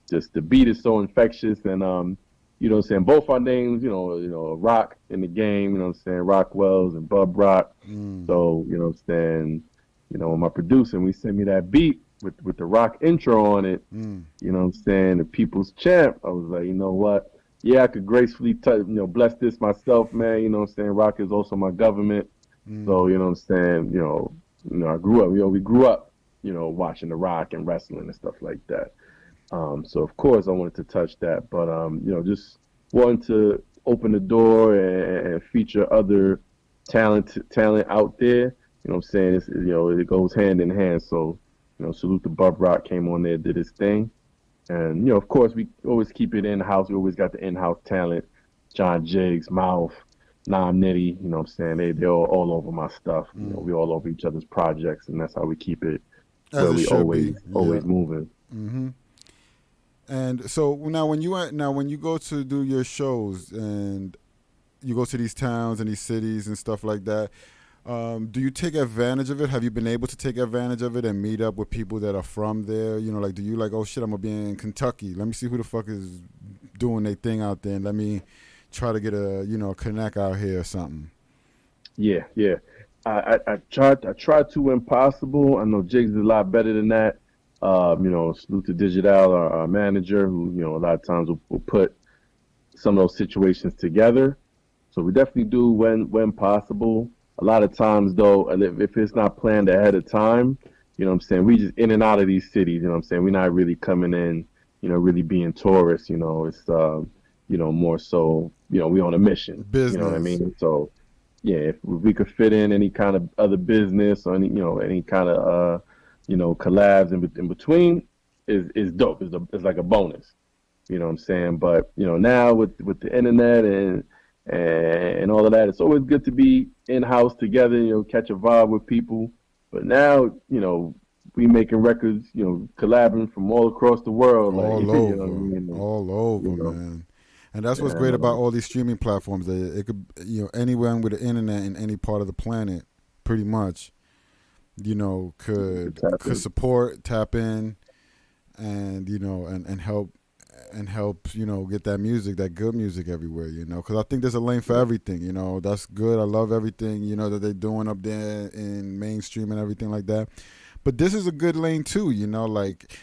Just the beat is so infectious, and you know what I'm saying? Both our names, Rock in the game, you know what I'm saying? Rockwelz and Bub Rock. So, you know what I'm saying? When my producer, we sent me that beat with the Rock intro on it, you know what I'm saying? The People's Champ. I was like, you know what? Yeah, I could gracefully bless this myself, man. You know what I'm saying? Rock is also my government. So, you know what I'm saying? I grew up, we grew up, watching the Rock and wrestling and stuff like that. So of course I wanted to touch that, but just wanting to open the door and feature other talent out there. You know what I'm saying? It goes hand in hand. So, salute to Bub Rock, came on there, did his thing. And, of course, we always keep it in-house. We always got the in-house talent. John Jiggs, Mouth, Nam Nitty, you know what I'm saying? They're all over my stuff. We all over each other's projects, and that's how we keep it where we always moving. Mm-hmm. And so now when you go to do your shows and you go to these towns and these cities and stuff like that, do you take advantage of it? Have you been able to take advantage of it and meet up with people that are from there? Do you like, oh shit, I'm gonna be in Kentucky. Let me see who the fuck is doing their thing out there, and let me try to get a connect out here or something. Yeah. I try to when possible. I know Jiggs is a lot better than that. Salute to Digital, our manager, who a lot of times will put some of those situations together. So we definitely do when possible. A lot of times, though, if it's not planned ahead of time, you know what I'm saying, we just in and out of these cities, you know what I'm saying? We're not really coming in, really being tourists, it's, more so, we on a mission. Business. You know what I mean? So, yeah, if we could fit in any kind of other business or any kind of, collabs in between is dope. It's like a bonus. You know what I'm saying? But, now with the internet and all of that, it's always good to be in-house together, catch a vibe with people. But now, we making records, collabing from all across the world. All over, man. And that's what's great about all these streaming platforms. It could, anyone with the internet in any part of the planet, pretty much, could support, tap in, and, and help get that music, that good music everywhere, because I think there's a lane for everything, that's good. I love everything, that they're doing up there in mainstream and everything like that. But this is a good lane too, like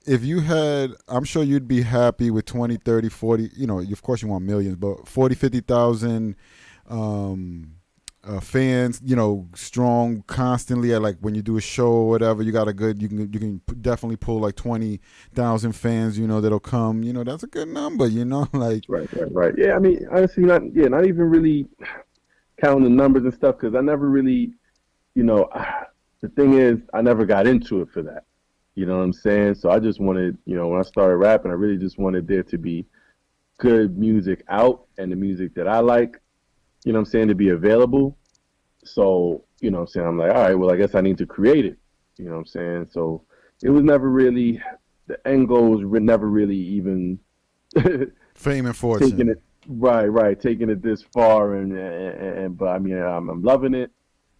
if you had, I'm sure you'd be happy with 20, 30, 40, of course you want millions, but 40, 50,000 fans, strong constantly at, like, when you do a show or whatever, you can definitely pull like 20,000 fans, that'll come, that's a good number, like. Right. Yeah, I mean, honestly, not even really counting the numbers and stuff, because I never really, the thing is, I never got into it for that. You know what I'm saying? So I just wanted, when I started rapping, I really just wanted there to be good music out, and the music that I like, to be available. So, I'm like, all right, well, I guess I need to create it. You know what I'm saying? So it was never really, the end goals were never really even fame and fortune. Taking it, taking it this far. But I mean, I'm loving it.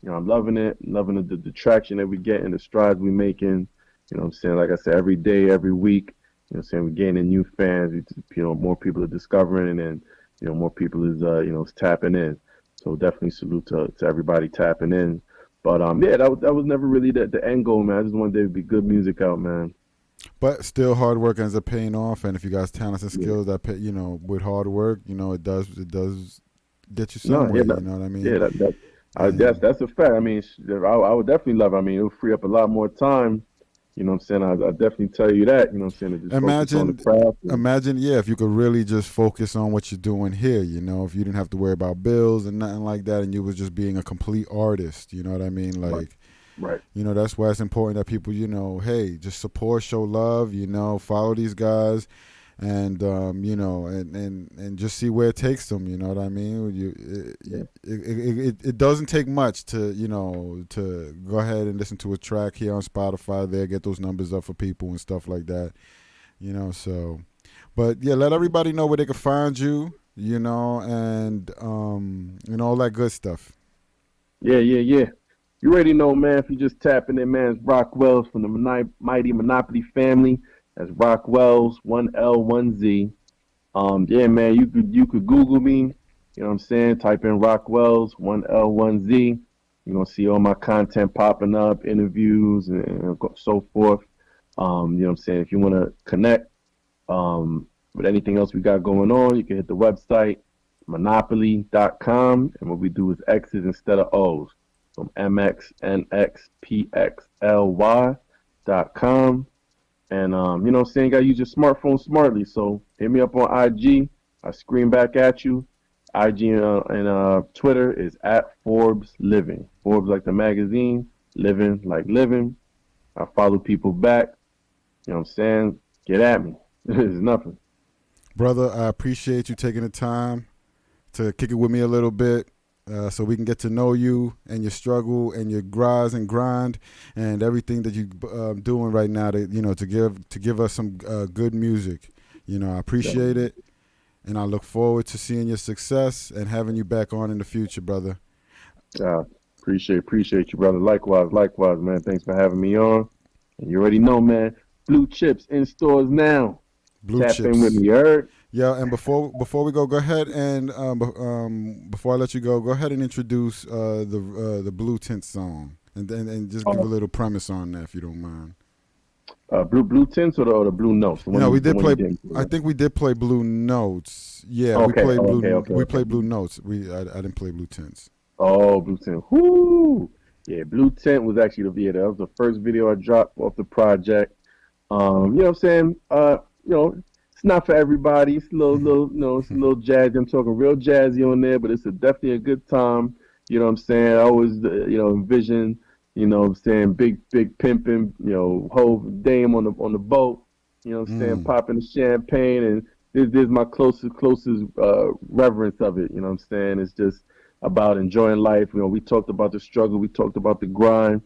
I'm loving it, loving the traction that we get and the strides we making. You know what I'm saying? Like I said, every day, every week, we're gaining new fans. More people are discovering, and more people is tapping in. So definitely salute to everybody tapping in. But that was never really the end goal, man. I just wanted there to be good music out, man. But still, hard work ends up paying off, and if you guys talents and skills that pay, with hard work, it does get you somewhere. You know what I mean? Yeah, that's a fact. I mean, I would definitely love it. I mean, it would free up a lot more time, You know what I'm saying? I definitely tell you that. You know what I'm saying? To just focus on the craft. Imagine, if you could really just focus on what you're doing here. You know, if you didn't have to worry about bills and nothing like that, and you was just being a complete artist. You know what I mean? Like, right. You know, that's why it's important that people, you know, hey, just support, show love. You know, follow these guys. And you know, and just see where it takes them. You know what I mean? It doesn't take much to, you know, to go ahead and listen to a track here on Spotify. There, get those numbers up for people and stuff like that. You know, so, but yeah, let everybody know where they can find you. You know, and all that good stuff. Yeah. You already know, man. If you just tapping in, man, it's Rockwelz from the Mighty Monopoly family. That's Rockwelz, 1L1Z. Yeah, man, you could Google me. You know what I'm saying? Type in Rockwelz, 1L1Z. You're gonna see all my content popping up, interviews and so forth. You know what I'm saying? If you want to connect with anything else we got going on, you can hit the website monopoly.com, and what we do is X's instead of O's. From MXNXPXLY.com. And, you know what I'm saying? You got to use your smartphone smartly. So hit me up on IG. I scream back at you. IG and Twitter is @ForbesLiving. Forbes like the magazine, living like living. I follow people back. You know what I'm saying? Get at me. There's nothing. Brother, I appreciate you taking the time to kick it with me a little bit. So we can get to know you and your struggle and your rise and grind and everything that you're doing right now to, you know, to give us some good music. You know, I appreciate it, and I look forward to seeing your success and having you back on in the future, brother. Appreciate you, brother. Likewise, man. Thanks for having me on. And you already know, man, Blue Chips in stores now. Tap in with me, you heard? Yeah, and before we go ahead and before I let you go ahead and introduce the Blue Tint song, and just give a little premise on that if you don't mind. Blue Tints or the Blue Notes? We did play. I think we did play Blue Notes. Yeah, okay, we played Blue. Okay. We played Blue Notes. I didn't play Blue Tints. Oh, Blue Tint. Whoo! Yeah, Blue Tint was actually the video. That was the first video I dropped off the project. You know what I'm saying? You know, it's not for everybody. It's a little, it's a little jazzy. I'm talking real jazzy on there, but it's definitely a good time. You know what I'm saying? I always, envision, you know what I'm saying, big pimping, whole dame on the boat. You know what I'm saying? Popping the champagne, and this is my closest reverence of it. You know what I'm saying? It's just about enjoying life. You know, we talked about the struggle. We talked about the grind.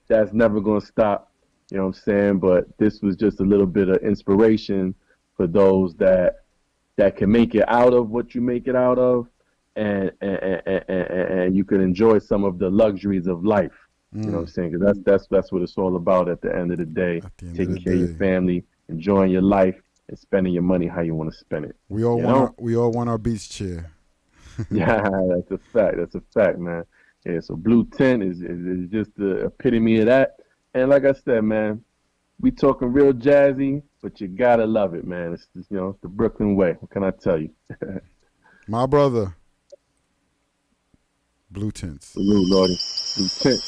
That's never going to stop. You know what I'm saying? But this was just a little bit of inspiration for those that can make it out of what you make it out of, and you can enjoy some of the luxuries of life. You know what I'm saying? Because that's what it's all about at the end of the day. Taking care of your family, enjoying your life, and spending your money how you want to spend it. We all want our beach chair. Yeah, that's a fact. That's a fact, man. Yeah, so Blue Tint is just the epitome of that. And like I said, man, we talking real jazzy, but you gotta love it, man. It's just, it's the Brooklyn way. What can I tell you? My brother, Blue Tints. Blue, Lordy. Blue Tint.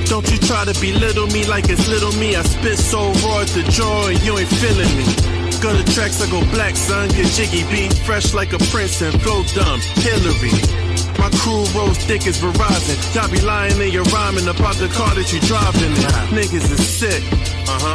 Don't you try to belittle me like it's little me. I spit so raw at the jaw and you ain't feeling me. Go to tracks, I go black, son, get jiggy, be fresh like a prince and flow dumb, Hillary. My crew rolls thick as Verizon. Y'all be lying in your rhyming about the car that you driving in. Niggas is sick.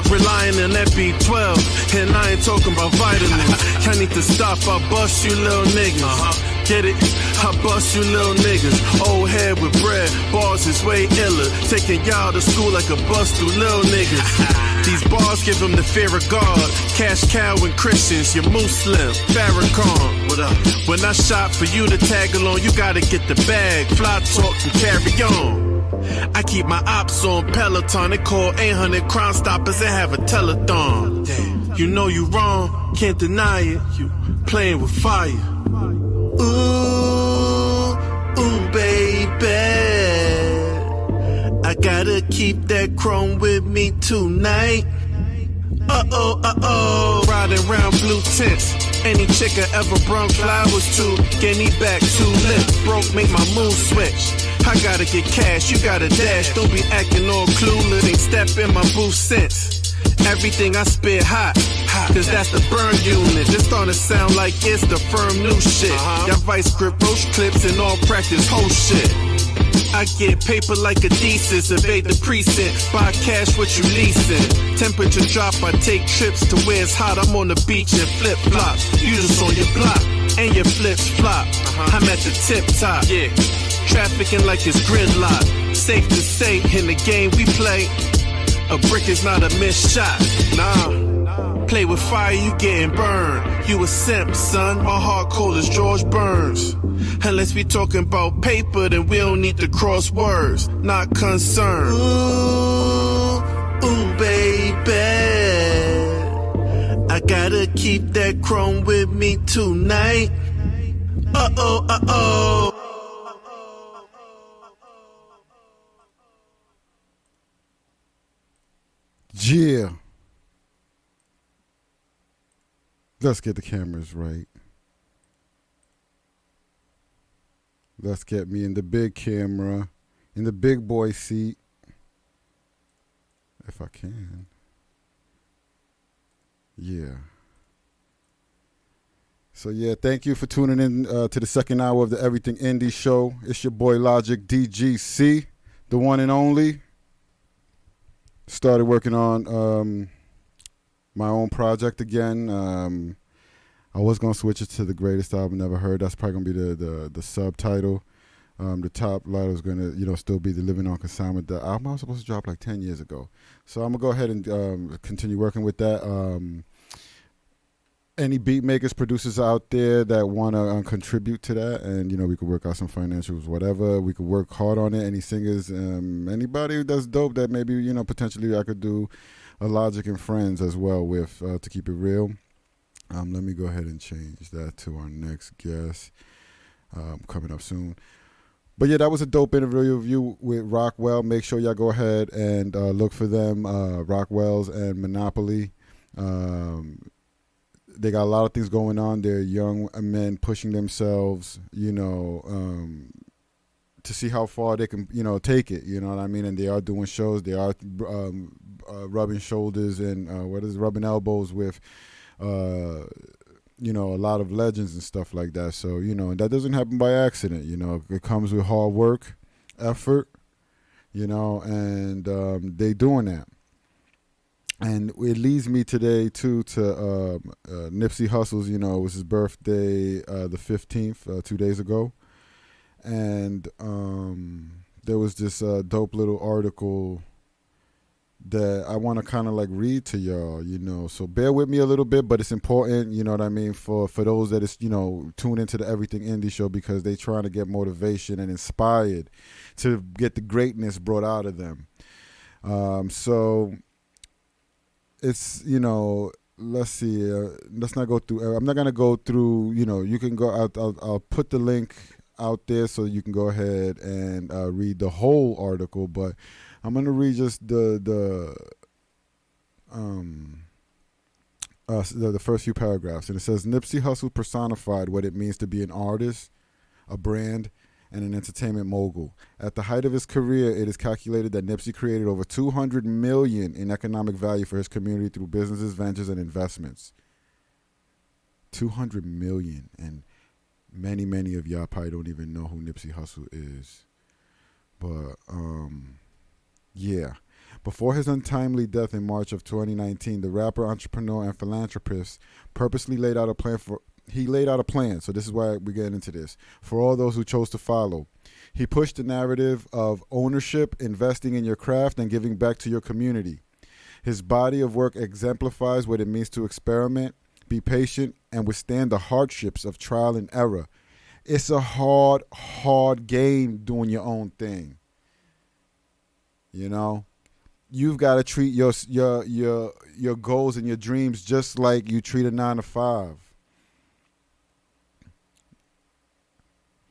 Relying on that B12, and I ain't talking about vitamins. I need to stop, I bust you little niggas. Get it? I bust you little niggas. Old head with bread, bars is way iller. Taking y'all to school like a bus through little niggas. These bars give them the fear of God. Cash cow and Christians, you're Muslim, Farrakhan. What up? When I shop for you to tag along, you gotta get the bag. Fly talk and carry on. I keep my ops on Peloton. They call 800 Crime Stoppers and have a telethon. Damn. You know you wrong, can't deny it. You playing with fire. Ooh, ooh, baby. I gotta keep that chrome with me tonight. Uh-oh, uh-oh. Riding around blue tents. Any chick I ever brung flowers to, gave me back 2 lips. Broke, make my mood switch. I gotta get cash, you gotta dash. Don't be acting all clueless. Ain't step in my booth since. Everything I spit hot, cause that's the burn unit. This starting to sound like it's the firm new shit. Y'all vice grip roach clips and all practice whole shit. I get paper like Adidas, evade the precinct, buy cash what you leasing. Temperature drop, I take trips to where it's hot. I'm on the beach in flip flops. You just on your block and your flips flop. I'm at the tip top. Yeah. Trafficking like it's gridlock. Safe to say, in the game we play, a brick is not a missed shot. Nah. Play with fire, you getting burned. You a simp, son. My heart cold as George Burns. Unless we talking about paper, then we don't need to cross words. Not concerned. Ooh, ooh, baby. I gotta keep that chrome with me tonight. Uh-oh, uh-oh. Yeah. Let's get the cameras right. Let's get me in the big camera, in the big boy seat, if I can. Yeah. So yeah, thank you for tuning in to the second hour of the Everything Indie Show. It's your boy Logic DGC, the one and only. Started working on my own project again. I was gonna switch it to the greatest album never heard. That's probably gonna be the subtitle. The top line is gonna still be the Living on Consignment. The album I was supposed to drop like 10 years ago. So I'm gonna go ahead and continue working with that. Any beat makers, producers out there that want to contribute to that, and we could work out some financials, whatever. We could work hard on it. Any singers, anybody that's dope that maybe potentially I could do a Logic and Friends as well with to keep it real. Let me go ahead and change that to our next guest coming up soon. But yeah, that was a dope interview with Rockwell. Make sure y'all go ahead and look for them, Rockwelz and Monopoly. They got a lot of things going on. They're young men pushing themselves, to see how far they can, take it. You know what I mean? And they are doing shows. They are rubbing shoulders and rubbing elbows with, a lot of legends and stuff like that. So, and that doesn't happen by accident. It comes with hard work, effort, and they doing that. And it leads me today, too, to Nipsey Hussle's, it was his birthday the 15th, 2 days ago. And there was this dope little article that I want to kind of like read to y'all, So bear with me a little bit, but it's important, you know what I mean, for those that is, tune into the Everything Indie Show because they trying to get motivation and inspired to get the greatness brought out of them. So it's, let's see, let's not go through, I'm not going to go through, you can go, I'll put the link out there so you can go ahead and read the whole article, but I'm going to read just the first few paragraphs. And it says, Nipsey Hussle personified what it means to be an artist, a brand, and an entertainment mogul. At the height of his career, it is calculated that Nipsey created over $200 million in economic value for his community through businesses, ventures, and investments. $200 million, and many of y'all probably don't even know who Nipsey Hussle is. But yeah. Before his untimely death in March of 2019, the rapper, entrepreneur, and philanthropist purposely laid out a plan He laid out a plan, so this is why we're getting into this. For all those who chose to follow, he pushed the narrative of ownership, investing in your craft, and giving back to your community. His body of work exemplifies what it means to experiment, be patient, and withstand the hardships of trial and error. It's a hard game doing your own thing. You know, you've got to treat your goals and your dreams just like you treat a 9-to-5.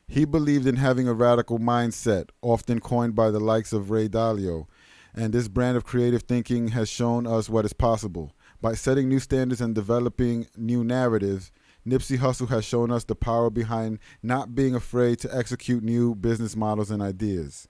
He believed in having a radical mindset, often coined by the likes of Ray Dalio, and this brand of creative thinking has shown us what is possible. By setting new standards and developing new narratives, Nipsey Hussle has shown us the power behind not being afraid to execute new business models and ideas.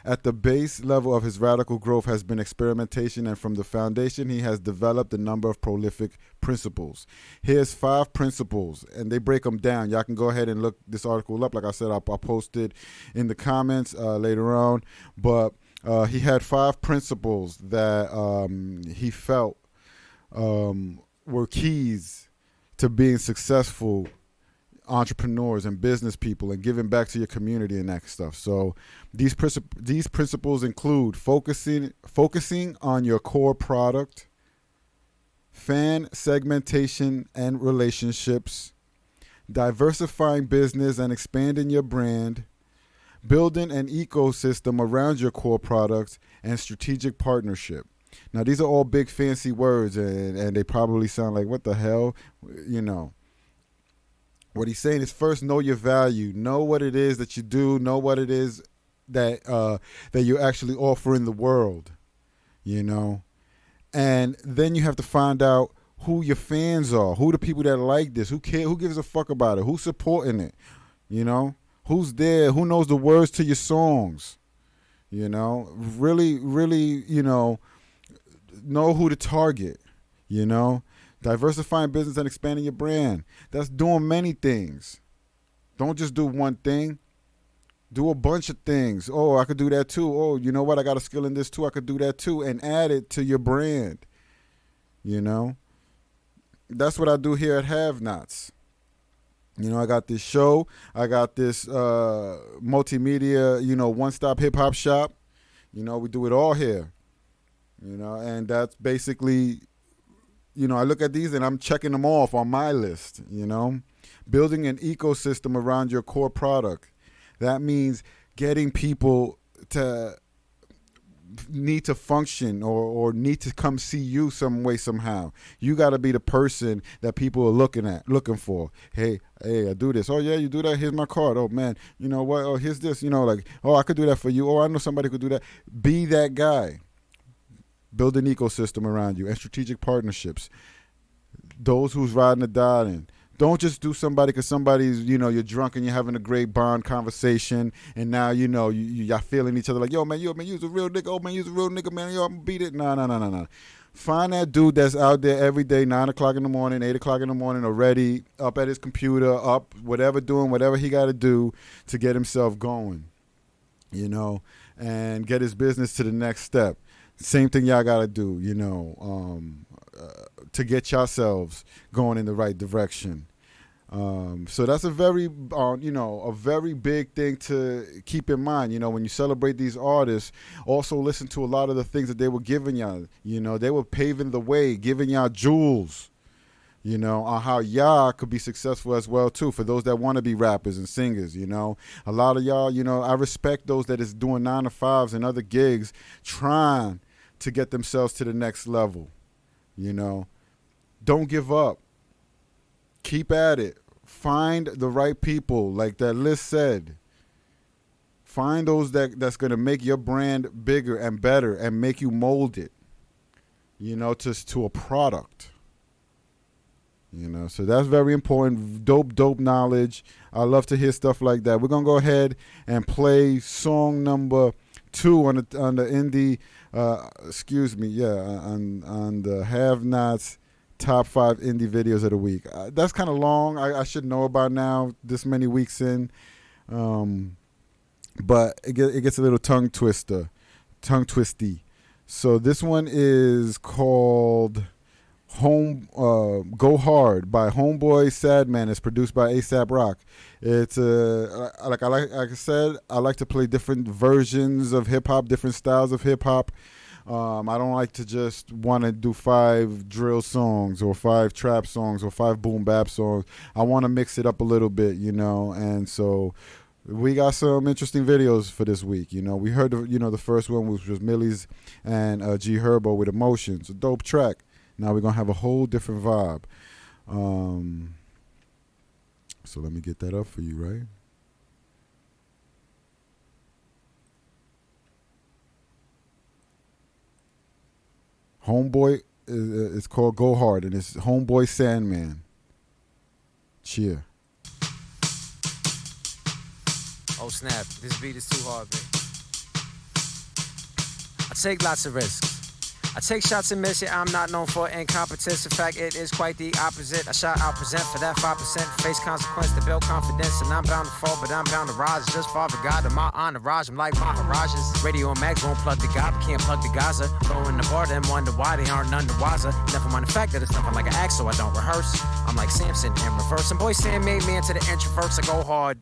At the base level of his radical growth has been experimentation, and from the foundation he has developed a number of prolific principles. Here's 5 principles, and they break them down. Y'all can go ahead and look this article up. Like I said, I'll post it in the comments later on. But he had 5 principles that he felt were keys to being successful entrepreneurs and business people and giving back to your community and that stuff. So these principles include focusing on your core product, fan segmentation and relationships, diversifying business and expanding your brand, building an ecosystem around your core products, and strategic partnership. Now, these are all big fancy words, and they probably sound like, what the hell? You know. What he's saying is, first, know your value. Know what it is that you do. Know what it is that you actually offer in the world, you know. And then you have to find out who your fans are, who the people that like this, who care, who gives a fuck about it, who's supporting it, you know, who's there, who knows the words to your songs, you know. Really, you know who to target, you know. Diversifying business and expanding your brand. That's doing many things. Don't just do one thing. Do a bunch of things. Oh, I could do that too. Oh, you know what? I got a skill in this too. I could do that too. And add it to your brand. You know? That's what I do here at Have Nots. You know, I got this show. I got this multimedia, you know, one-stop hip-hop shop. You know, we do it all here. You know, and that's basically... You know, I look at these and I'm checking them off on my list, you know. Building an ecosystem around your core product. That means getting people to need to function or need to come see you some way, somehow. You got to be the person that people are looking for. Hey, I do this. Oh, yeah, you do that? Here's my card. Oh, man, you know what? Oh, here's this. You know, like, oh, I could do that for you. Oh, I know somebody who could do that. Be that guy. Build an ecosystem around you and strategic partnerships. Those who's riding or dying. Don't just do somebody because somebody's, you know, you're drunk and you're having a great bond conversation and now, you know, y'all feeling each other like, yo, man, you's a real nigga. Oh, man, you's a real nigga, man. Yo, I'm going to beat it. No. Find that dude that's out there every day, 9 o'clock in the morning, 8 o'clock in the morning, already up at his computer, up, doing whatever he got to do to get himself going, you know, and get his business to the next step. Same thing y'all got to do, you know, to get yourselves going in the right direction. So that's a very, a very big thing to keep in mind. You know, when you celebrate these artists, also listen to a lot of the things that they were giving y'all. You know, they were paving the way, giving y'all jewels, you know, on how y'all could be successful as well, too, for those that want to be rappers and singers, you know. A lot of y'all, you know, I respect those that is doing 9-to-5s and other gigs trying to get themselves to the next level, you know. Don't give up. Keep at it. Find the right people, like that list said. Find those that's going to make your brand bigger and better and make you mold it, you know, to a product. You know, so that's very important. Dope knowledge. I love to hear stuff like that. We're going to go ahead and play song number 2 on the indie, on the Have Nots top 5 indie videos of the week. That's kind of long. I should know about now, this many weeks in. But it gets a little tongue twisty. So this one is called Go Hard by Homeboy Sadman. It's produced by ASAP Rock. It's like I said, I like to play different versions of hip hop, different styles of hip hop. I don't like to just want to do 5 drill songs or 5 trap songs or 5 boom bap songs. I want to mix it up a little bit, and so we got some interesting videos for this week. We heard the first one, which was Millie's and G Herbo with Emotions, a dope track. Now we're gonna have a whole different vibe. So let me get that up for you, right? Homeboy is called Go Hard, and it's Homeboy Sandman. Cheer. Oh snap, this beat is too hard, man. I take lots of risks. I take shots and miss it, I'm not known for incompetence. In fact, it is quite the opposite. I shot out present for that 5%. Face consequence to build confidence. And I'm bound to fall, but I'm bound to rise. Just Father God and my entourage. I'm like Maharajas. Radio and Mags won't plug the God, but can't plug the Gaza. Go in the bar, then wonder why they aren't none the wiser. Never mind the fact that it's nothing like an act, so I don't rehearse. I'm like Samson in reverse. And boy, Sam made me into the introverts. I go hard.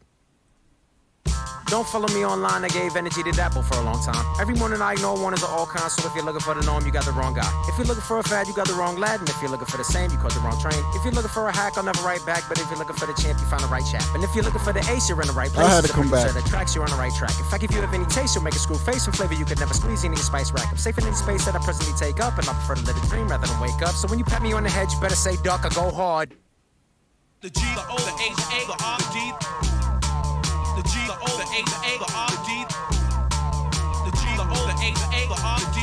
Don't follow me online, I gave energy to Dapple for a long time. Every morning I ignore warnings of all kinds, so if you're looking for the norm, you got the wrong guy. If you're looking for a fad, you got the wrong lad, and if you're looking for the same, you caught the wrong train. If you're looking for a hack, I'll never write back, but if you're looking for the champ, you found the right chap. And if you're looking for the ace, you're in the right place. I had to come back. The tracks, you're on the right track. In fact, if you have any taste, you'll make a screw face and flavor you could never squeeze in your spice rack. I'm safer in the space that I presently take up, and I prefer to live a dream rather than wake up. So when you pat me on the head, you better say duck or go hard. The G, the O, the H, the A, the R, the D. The G, the O, the H, the A, the R, the D. The G, the O, the H, the A, the R, the D.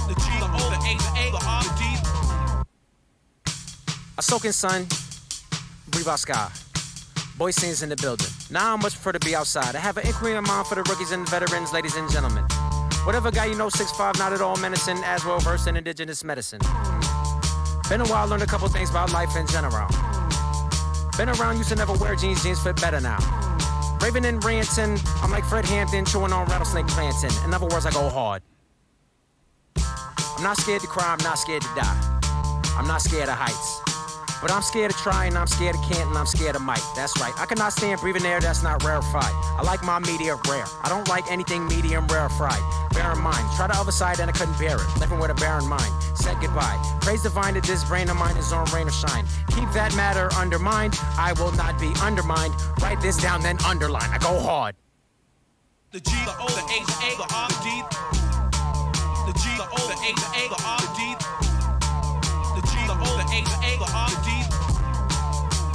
The G, the O, the H, the A, the R, the D. I soak in sun, breathe out sky. Boy scenes in the building. Now I much prefer to be outside. I have an inquiry in mind for the rookies and veterans, ladies and gentlemen. Whatever guy you know, 6'5", not at all menacing, as well versed in indigenous medicine. Been a while, learned a couple things about life in general. Been around, used to never wear jeans fit better now. Raving and ranting, I'm like Fred Hampton, chewing on rattlesnake planting. In other words, I go hard. I'm not scared to cry, I'm not scared to die. I'm not scared of heights. But I'm scared of trying, I'm scared of can't, and I'm scared of might. That's right, I cannot stand breathing air that's not rarefied. I like my media rare. I don't like anything medium rarefied. Bear in mind, try the other side and I couldn't bear it. Living with a barren mind, said goodbye. Praise divine that this brain of mine is on rain or shine. Keep that matter undermined, I will not be undermined. Write this down, then underline, I go hard. The G, the O, the H, the A, the R, the D. The G, the O, the H, the A, the R, the D. The G, the O, the H, the A, the R, the D.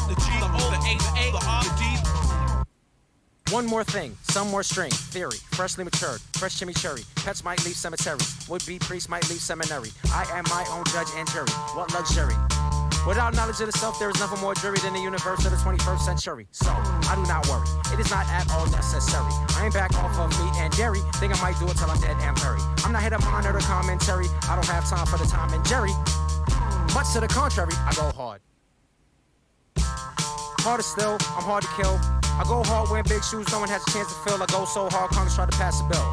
The G, the O, the H, the A, the R, the D. One more thing, some more string, theory, freshly matured, fresh chimichurri. Pets might leave cemeteries, would-be priests might leave seminary. I am my own judge and jury, what luxury. Without knowledge of the self, there is nothing more dreary than the universe of the 21st century. So, I do not worry, it is not at all necessary. I ain't back off of meat and dairy, think I might do it till I'm dead and buried. I'm not here to monitor the commentary, I don't have time for the Tom and Jerry. Much to the contrary, I go hard. Harder still, I'm hard to kill. I go hard wearing big shoes, no one has a chance to fill. I go so hard, Congress tried to pass a bill.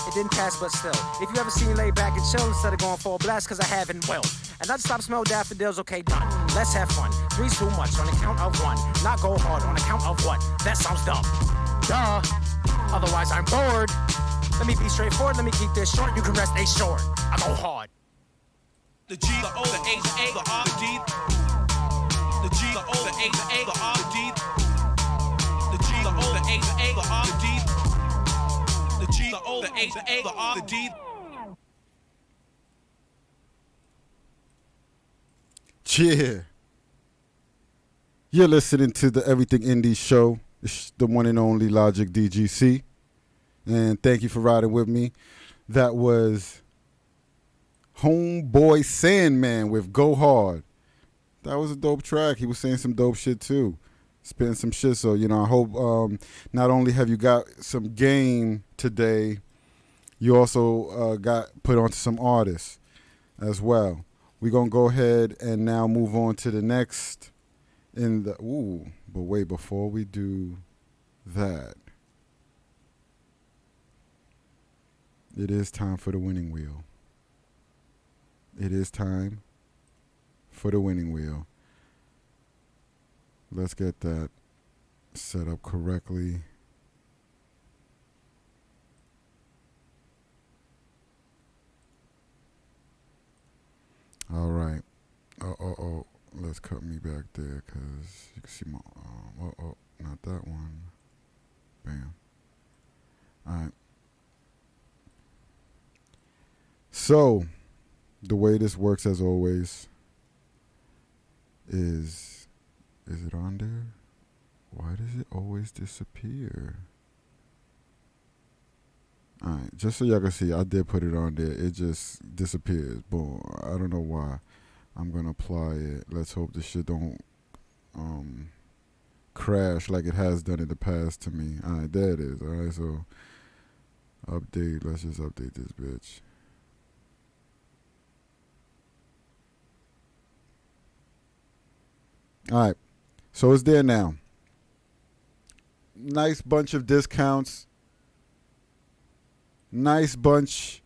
It didn't pass, but still. If you ever see me lay back and chill instead of going for a blast, cause I haven't will. And not stop smell daffodils, okay, done. Let's have fun. Three's too much on account of one. Not go hard on account of what? That sounds dumb. Duh. Otherwise I'm bored. Let me be straightforward, let me keep this short. You can rest assured. I go hard. The G, the O, the H, the A, the R, the D. The G, the O, the H, the A, the R, the D. The G, the O, the H, the A, the R, the D. The G, the O, the H, the A, the R, the D. Yeah. You're listening to the Everything Indie Show. It's the one and only Logic DGC. And thank you for riding with me. That was Homeboy Sandman with Go Hard. That was a dope track. He was saying some dope shit too. Spitting some shit. So, I hope not only have you got some game today, you also got put onto some artists as well. We're going to go ahead and now move on to the next but wait, before we do that, it is time for the winning wheel. It is time for the winning wheel. Let's get that set up correctly. All right. Oh. Let's cut me back there because you can see my not that one. Bam. All right. So, the way this works, as always, is it on there? Why does it always disappear? All right, just so y'all can see, I did put it on there. It just disappears. Boom. I don't know why. I'm going to apply it. Let's hope this shit don't crash like it has done in the past to me. All right, there it is. All right, so update. Let's just update this bitch. All right, so it's there now. Nice bunch of discounts. Nice bunch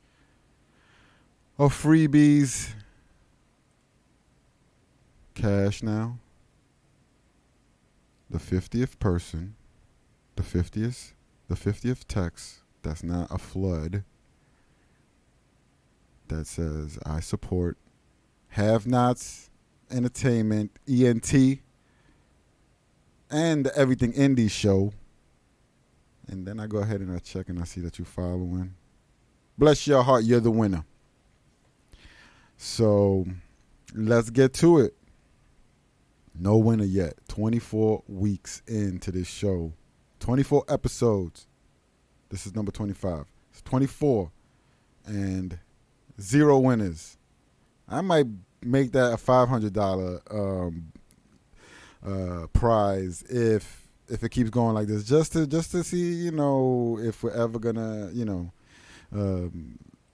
of freebies. Cash now. The 50th person, the 50th text that's not a flood that says I support Have Nots Entertainment, ENT, and the Everything Indie show. And then I go ahead and I check and I see that you're following. Bless your heart, you're the winner. So let's get to it. No winner yet. 24 weeks into this show. 24 episodes. This is number 25. It's 24 and 0 winners. I might make that a $500 prize if it keeps going like this, just to see, you know, if we're ever gonna, you know,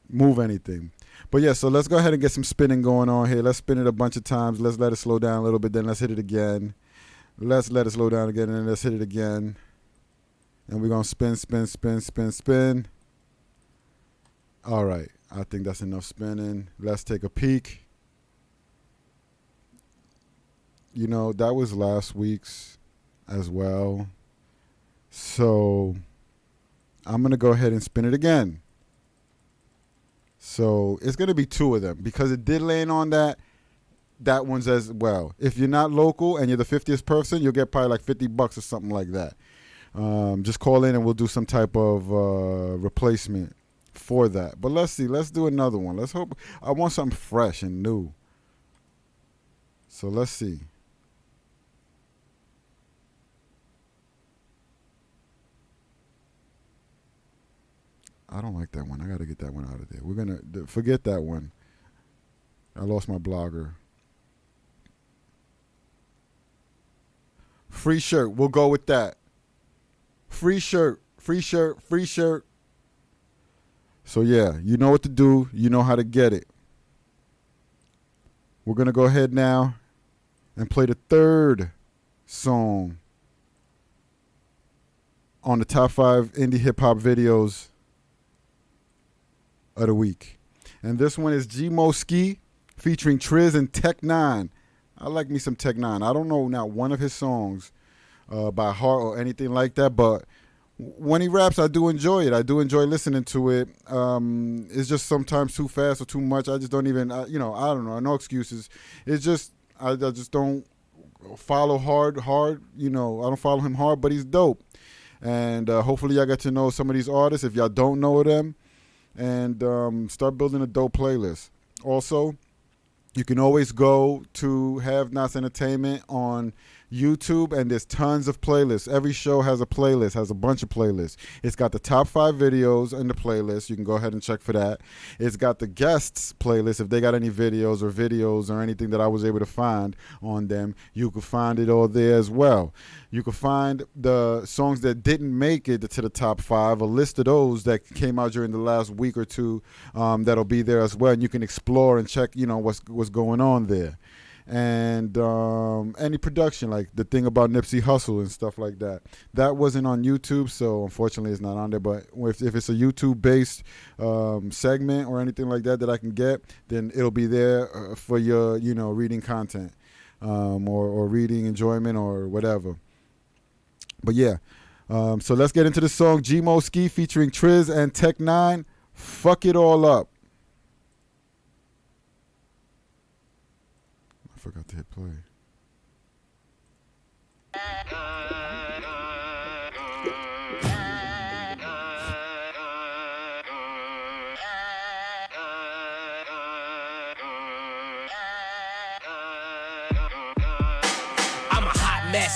move anything. But yeah, so let's go ahead and get some spinning going on here. Let's spin it a bunch of times. Let's let it slow down a little bit. Then let's hit it again. Let's let it slow down again, and then let's hit it again. And we're gonna spin. All right, I think that's enough spinning. Let's take a peek. You know, that was last week's as well. So I'm going to go ahead and spin it again. So it's going to be 2 of them because it did land on that one's as well. If you're not local and you're the 50th person, you'll get probably like $50 or something like that. Just call in and we'll do some type of replacement for that. But let's see. Let's do another one. Let's hope. I want something fresh and new. So let's see. I don't like that one. I got to get that one out of there. We're going to forget that one. I lost my blogger. Free shirt. We'll go with that. Free shirt. So, yeah, you know what to do. You know how to get it. We're going to go ahead now and play the 3rd song on the top 5 indie hip-hop videos of the week. And this one is G-Mo Ski featuring Triz and Tech 9. I like me some Tech 9. I don't know not one of his songs by heart or anything like that, but when he raps, I do enjoy it. I do enjoy listening to it. It's just sometimes too fast or too much. I just don't even, I don't know. No excuses. It's just, I just don't follow hard. I don't follow him hard, but he's dope. And hopefully y'all get to know some of these artists if y'all don't know them. And start building a dope playlist. Also, you can always go to Have Nots Entertainment on YouTube, and there's tons of playlists. Every show has a playlist, has a bunch of playlists. It's got the top 5 videos in the playlist. You can go ahead and check for that. It's got the guests playlist. If they got any videos or anything that I was able to find on them, you can find it all there as well. You can find the songs that didn't make it to the top 5, a list of those that came out during the last week or two that'll be there as well. And you can explore and check, what's going on there. and any production, like the thing about Nipsey Hussle and stuff like that. That wasn't on YouTube, so unfortunately it's not on there. But if it's a YouTube-based segment or anything like that I can get, then it'll be there for your, reading content or reading enjoyment or whatever. But yeah, so let's get into the song G-Mo Ski featuring Triz and Tech 9, Fuck It All Up. I forgot to hit play.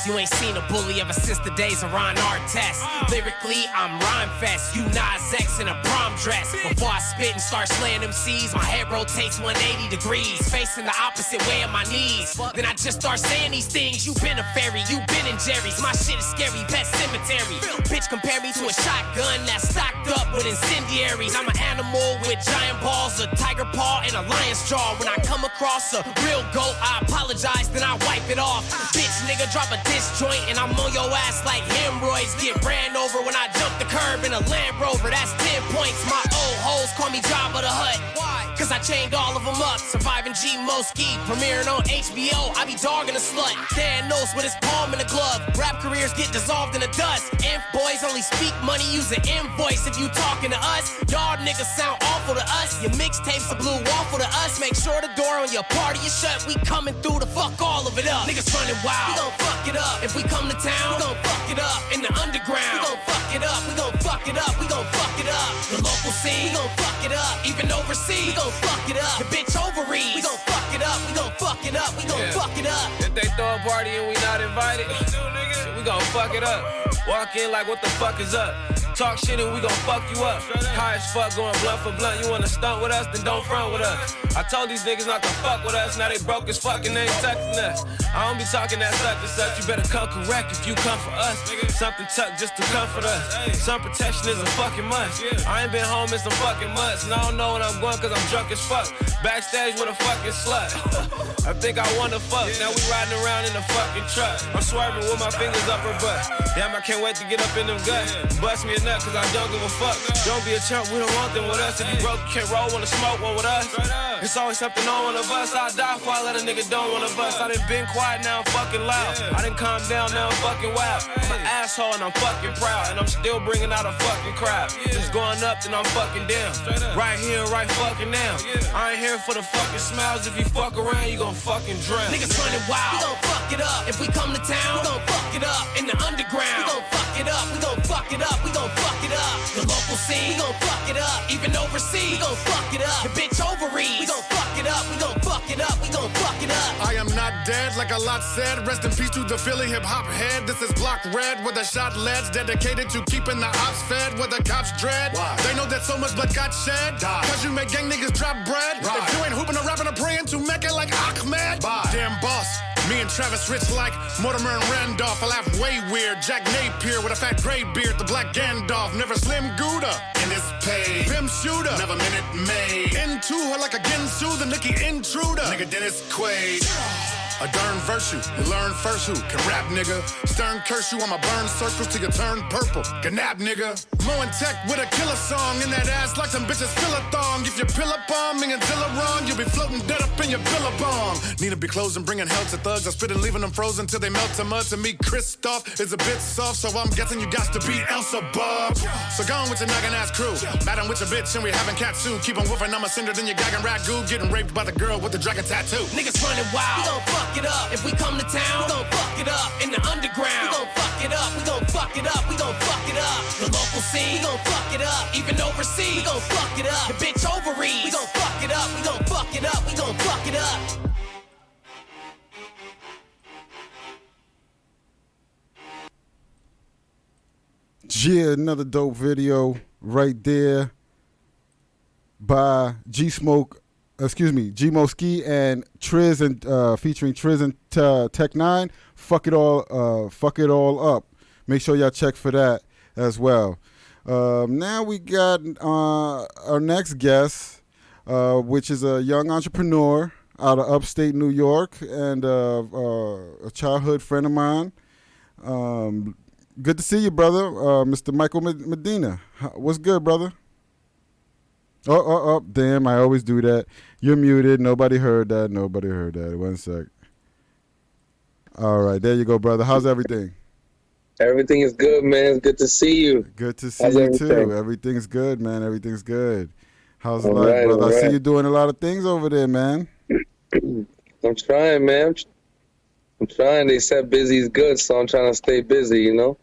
You ain't seen a bully ever since the days of Ron Artest. Lyrically, I'm rhyme fest. You Nas X in a prom dress. Before I spit and start slaying MCs, my head rotates 180 degrees, facing the opposite way of my knees. Then I just start saying these things. You been a fairy, you been in Jerry's. My shit is scary, pet cemetery. Bitch, compare me to a shotgun that's stocked up with incendiaries. I'm an animal with giant balls, a tiger paw, and a lion's jaw. When I come across a real goat, I apologize, then I wipe it off. Bitch, nigga, drop a diss joint and I'm on your ass like hemorrhoids. Get ran over when I jump the curb in a Land Rover. That's 10 points. My old hoes call me Jabba the Hutt. Why? Cause I chained all of them up. Surviving G-Mo Ski, premiering on HBO. I be dogging a slut. Thanos with his palm in a glove. Rap careers get dissolved in the dust. Inf boys only speak money, use an invoice if you talking to us. Y'all niggas sound awful to us. Your mixtapes a blue waffle to us. Make sure the door on your party is shut. We coming through to fuck all of it up. Niggas running wild. We gon' fuck it up. If we come to town, we gon' fuck it up. In the underground, we gon' fuck it up. We gon' fuck it up. We gon' fuck it up. The local scene, we gon' fuck it up. Even overseas, we gon' fuck it up. The bitch overeat, we gon' fuck it up. We gon' fuck it up. We gon' fuck it up. If they throw a party and we not invited, shit, we gon' fuck it up. Walk in like what the fuck is up. Talk shit and we gon' fuck you up. High as fuck going blunt for blunt. You wanna stunt with us, then don't front with us. I told these niggas not to fuck with us. Now they broke as fuck and they ain't texting us. I don't be talking that such and such. You better come correct if you come for us. Something tucked just to comfort us. Some protection is a fucking must. I ain't been home in some fucking months. And I don't know when I'm going cause I'm drunk as fuck. Backstage with a fucking slut. I think I wanna fuck. Now we riding around in a fucking truck. I'm swerving with my fingers up her butt. Damn, I can't wait to get up in them guts. Bust me a nut cause I don't give a fuck. Don't be a chump, we don't want them with us. If you broke, you can't roll, wanna smoke one with us. It's always something on one of us. I die before I let a nigga don't wanna bust. I done been quiet, now I'm fucking loud. I done calm down, now I'm fucking wild. I'm an asshole and I'm fucking proud. And I'm still bringing out a fucking crowd. Just going up, then I'm fucking down. Right here, right fucking now. I ain't here for the fucking smiles. If you fuck around, you gon' fucking drown. Niggas running wild, we gon' fuck it up. If we come to town, we gon' fuck it up. In the underground, we gon' fuck it up. We gon' fuck it up. We gon' fuck it up. The local scene, we gon' fuck it up. Even overseas, we gon' fuck it up. The bitch overeat, we gon' fuck it up. We gon' fuck it up. We gon' fuck it up. I am not dead, like a lot said. Rest in peace to the Philly hip hop head. This is Block Red with a shot leads dedicated to keeping the ops fed. Where the cops dread. Why? They know that so much blood got shed. Cause you make gang niggas drop bread. Right. If you ain't hooping or rapping or praying to Mecca like Ahmed. Bye. Damn boss. Me and Travis Rich like Mortimer and Randolph. I laugh way weird. Jack Napier with a fat gray beard. The black Gandalf. Never Slim Gouda. In this pay. Pim shooter. Never minute made. Into her like a Ginsu. The Nicki intruder. Nigga Dennis Quaid. A darn verse you learn first who can rap, nigga. Stern curse you, I'ma burn circles till you turn purple. Ganap, nigga. Mowing tech with a killer song. In that ass like some bitches fill a thong. If you pill up on me and Zilla wrong, you'll be floating dead up in your billabong. Need to be closing, bringing hell to thugs. I spit and leaving them frozen till they melt to mud. To me, Christoph is a bit soft, so I'm guessing you got to be Elsa Bob. So go on with your nagging ass crew. Madam with your bitch and we having katsu. Keep on whooping, I'm a cinder, then you gagging ragu. Getting raped by the girl with the dragon tattoo. Niggas running wild, we gon' fuck it up. If we come to town, we gon' fuck it up. In the underground, we gon' fuck it up. We gon' fuck it up. We gon' fuck it up. The local scene, we gon' fuck it up. Even overseas, we gon' fuck it up. The bitch overeat, we gon' fuck it up. We gon' fuck it up. We gon' fuck it up. Yeah, another dope video right there by G-Mo Ski and Triz and featuring Triz and Tech 9. Fuck it all up. Make sure y'all check for that as well. Now we got our next guest, which is a young entrepreneur. out of upstate New York, and a childhood friend of mine. Good to see you, brother. Mr. Michael Medina. What's good, brother? Oh, damn, I always do that. You're muted. Nobody heard that. 1 sec. All right, there you go, brother. How's everything? Everything is good, man. It's good to see you. Good to see you, too. Everything's good, man. Everything's good. How's life, brother? I see you doing a lot of things over there, man. I'm trying, man. I'm trying. They said busy is good, so I'm trying to stay busy, you know?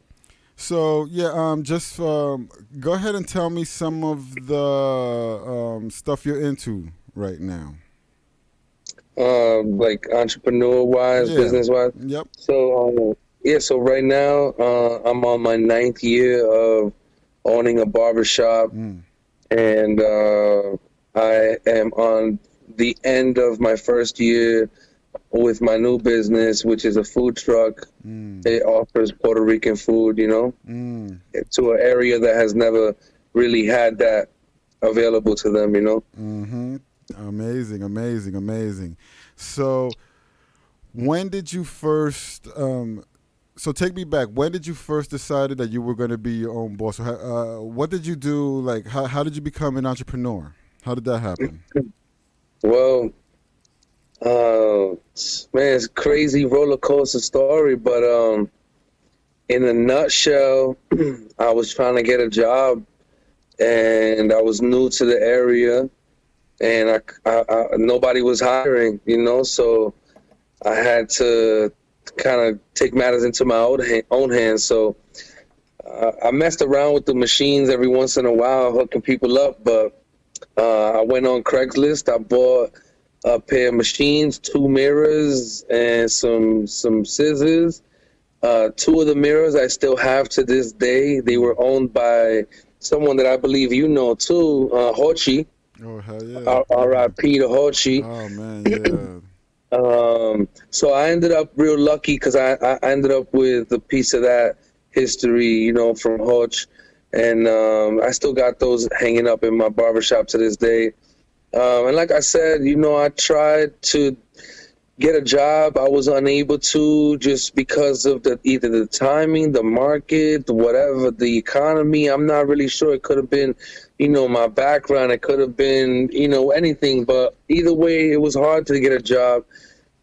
So, yeah, just go ahead and tell me some of the stuff you're into right now. Like entrepreneur-wise, business-wise? Yep. So, so right now, I'm on my 9th year of owning a barbershop, and I am on the end of my first year with my new business, which is a food truck. It offers Puerto Rican food, you know, to an area that has never really had that available to them, you know. Amazing. So when did you first so take me back. When did you first decided that you were going to be your own boss? What did you do? Like, how did you become an entrepreneur? How did that happen? Well, man, it's a crazy roller coaster story, but in a nutshell, I was trying to get a job, and I was new to the area, and I nobody was hiring, you know, so I had to kind of take matters into my own hands. So I messed around with the machines every once in a while, hooking people up, but I went on Craigslist. I bought a pair of machines, 2 mirrors, and some scissors. 2 of the mirrors I still have to this day. They were owned by someone that I believe you know too, Hochi. Oh, hell yeah. R.I.P. to Hochi. Oh, man, yeah. So I ended up real lucky because I ended up with a piece of that history, you know, from Hoch. And I still got those hanging up in my barbershop to this day. And like I said, you know, I tried to get a job. I was unable to just because of either the timing, the market, whatever, the economy. I'm not really sure. It could have been, you know, my background. It could have been, you know, anything. But either way, it was hard to get a job.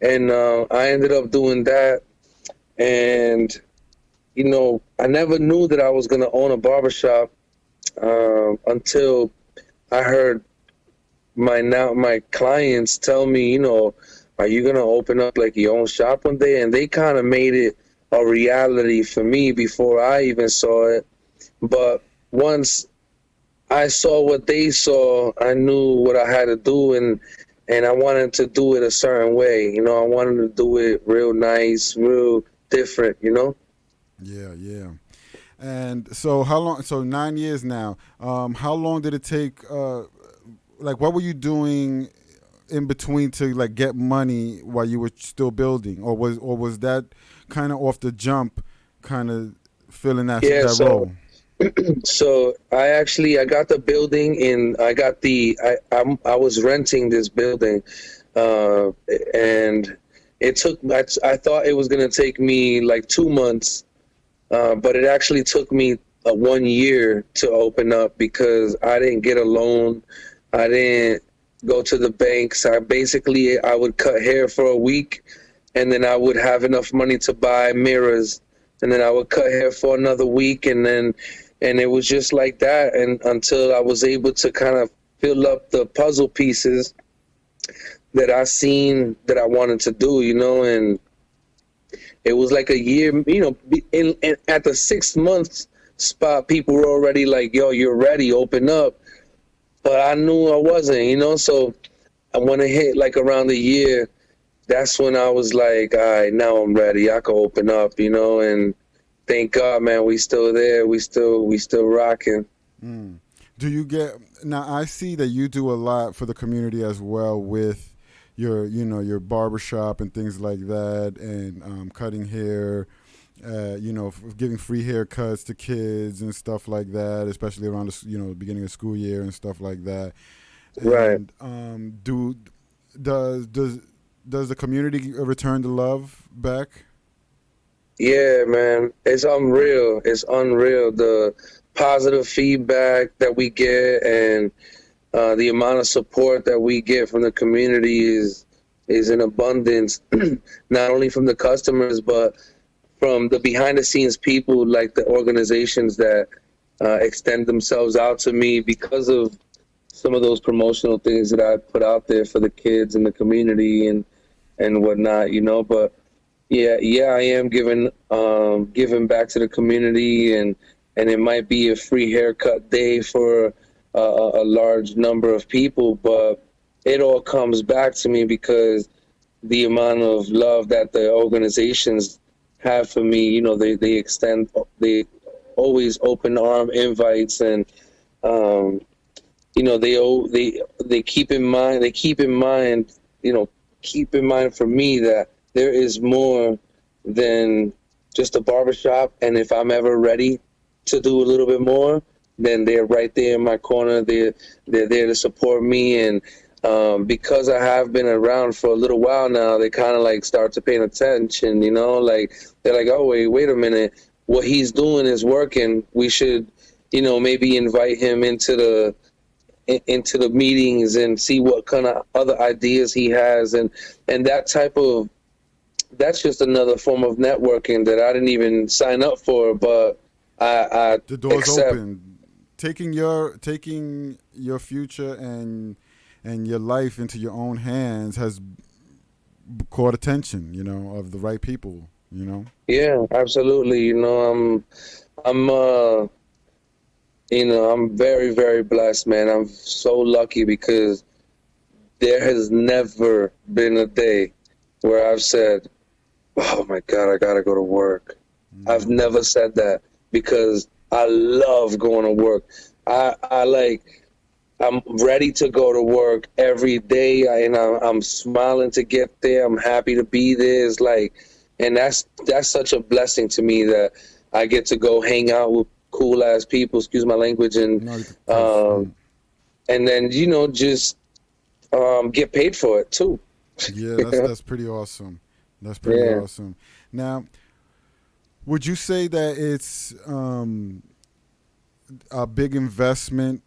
And I ended up doing that. And, you know, I never knew that I was going to own a barbershop until I heard my clients tell me, you know, are you going to open up like your own shop one day? And they kind of made it a reality for me before I even saw it. But once I saw what they saw, I knew what I had to do, and I wanted to do it a certain way. You know, I wanted to do it real nice, real different, you know? Yeah. And so how long, so 9 years now, how long did it take, like what were you doing in between to like get money while you were still building, or was that kind of off the jump, kind of filling that role? So I got the building, and I was renting this building, and it took, I thought it was going to take me like 2 months, but it actually took me 1 year to open up because I didn't get a loan. I didn't go to the banks. I would cut hair for a week, and then I would have enough money to buy mirrors, and then I would cut hair for another week, and it was just like that, and until I was able to kind of fill up the puzzle pieces that I seen that I wanted to do, you know, and it was like a year, you know, at the 6 months spot, people were already like, yo, you're ready, open up. But I knew I wasn't, you know, so when it hit like around a year, that's when I was like, all right, now I'm ready. I can open up, you know, and thank God, man, we still there. We still rocking. Do you get, now I see that you do a lot for the community as well with your, you know, your barbershop and things like that, and cutting hair, you know, giving free haircuts to kids and stuff like that, especially around the, you know, beginning of school year and stuff like that. Right. And does the community return the love back? Yeah, man, it's unreal. It's unreal. The positive feedback that we get and the amount of support that we get from the community is in abundance. Not only from the customers, but from the behind the scenes people, like the organizations that extend themselves out to me because of some of those promotional things that I put out there for the kids in the community and whatnot, you know. But yeah, I am giving back to the community, and it might be a free haircut day for a large number of people, but it all comes back to me because the amount of love that the organizations have for me, you know, they always open arm invites, and you know, they keep in mind, for me that there is more than just a barbershop, and if I'm ever ready to do a little bit more, then they're right there in my corner. They're there to support me, and because I have been around for a little while now, they kind of like start to pay attention, you know, like they're like, oh, wait a minute, what he's doing is working. We should, you know, maybe invite him into the meetings and see what kind of other ideas he has, and that's just another form of networking that I didn't even sign up for, but I the door's accept. open. Taking your future and your life into your own hands has caught attention, you know, of the right people, you know. Yeah, absolutely. You know, I'm you know, I'm very, very blessed, man. I'm so lucky because there has never been a day where I've said, oh my God, I gotta go to work. Mm-hmm. I've never said that because I love going to work. I'm ready to go to work every day, and I'm smiling to get there. I'm happy to be there. It's like, and that's such a blessing to me that I get to go hang out with cool ass people, excuse my language, and then, you know, just get paid for it too. Yeah, that's pretty awesome. That's pretty awesome. Now, would you say that it's a big investment?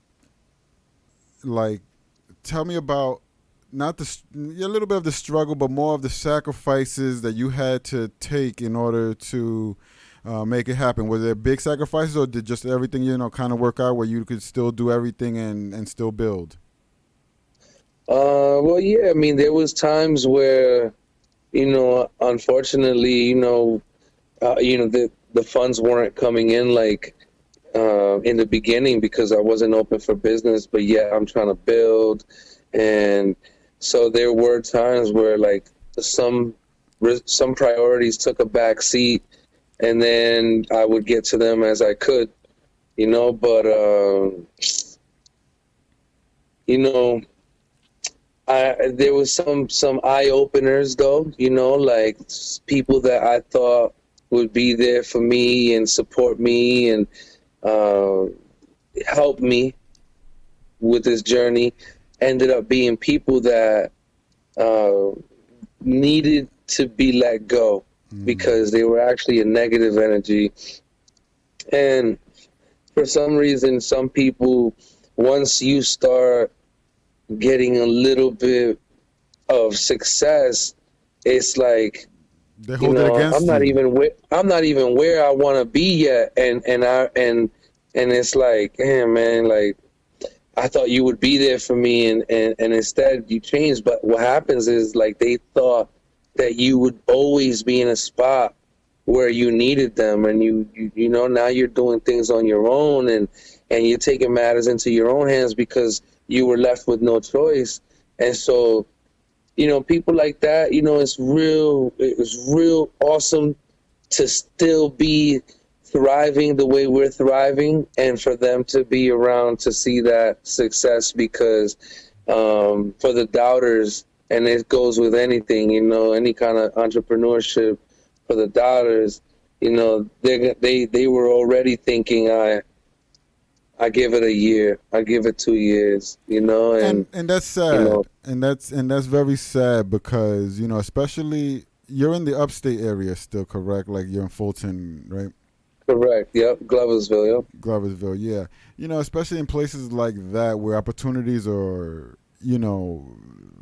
Like, tell me about a little bit of the struggle, but more of the sacrifices that you had to take in order to make it happen. Were there big sacrifices, or did just everything, you know, kind of work out where you could still do everything and still build? Well, yeah, I mean, there was times where, you know, unfortunately, you know, the funds weren't coming in like in the beginning because I wasn't open for business, but yeah, I'm trying to build. And so there were times where like some priorities took a back seat, and then I would get to them as I could, you know, but, you know, there was some eye openers though, you know, like people that I thought would be there for me and support me and help me with this journey ended up being people that needed to be let go because they were actually a negative energy. And for some reason, some people, once you start getting a little bit of success, it's like, they hold it against I'm not even where I want to be yet, and it's like, damn, man, like I thought you would be there for me, and instead you changed. But what happens is like they thought that you would always be in a spot where you needed them, and you know, now you're doing things on your own, and you're taking matters into your own hands because you were left with no choice. And so, you know, people like that, you know, it was real awesome to still be thriving the way we're thriving, and for them to be around to see that success, because for the doubters, and it goes with anything, you know, any kind of entrepreneurship, for the doubters, you know, they were already thinking I give it a year. I give it 2 years. You know, and that's sad. You know, and that's very sad because, you know, especially you're in the upstate area still, correct? Like you're in Fulton, right? correct. Yep. Gloversville. Yep. Gloversville, yeah. You know, especially in places like that where opportunities are, you know,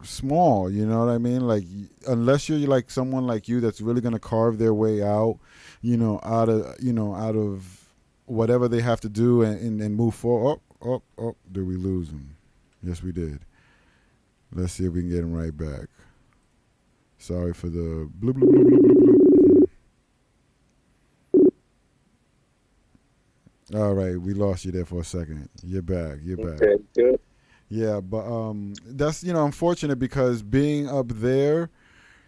small, you know what I mean? Like, unless you're like someone like you that's really going to carve their way out, you know, out of whatever they have to do and move forward. Oh, did we lose him? Yes, we did. Let's see if we can get him right back. Sorry for the bloop, bloop, bloop, bloop, bloop, bloop. All right, we lost you there for a second. You're back. Okay, good. Yeah, but that's, you know, unfortunate because being up there,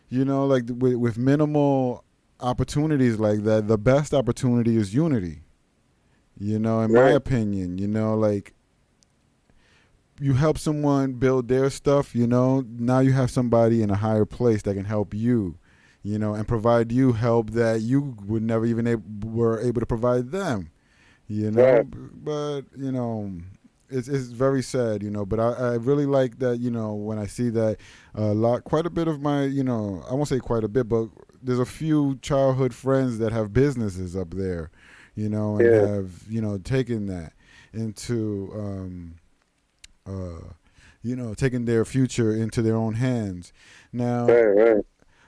you know, like with minimal opportunities like that, the best opportunity is unity. You know, in my opinion, you know, like you help someone build their stuff, you know, now you have somebody in a higher place that can help you, you know, and provide you help that you would never even were able to provide them, you know. But, you know, it's very sad, you know, but I really like that, you know, when I see that quite a bit of my, you know, I won't say quite a bit, but there's a few childhood friends that have businesses up there, you know, and have, you know, taken that into, you know, taking their future into their own hands. Now,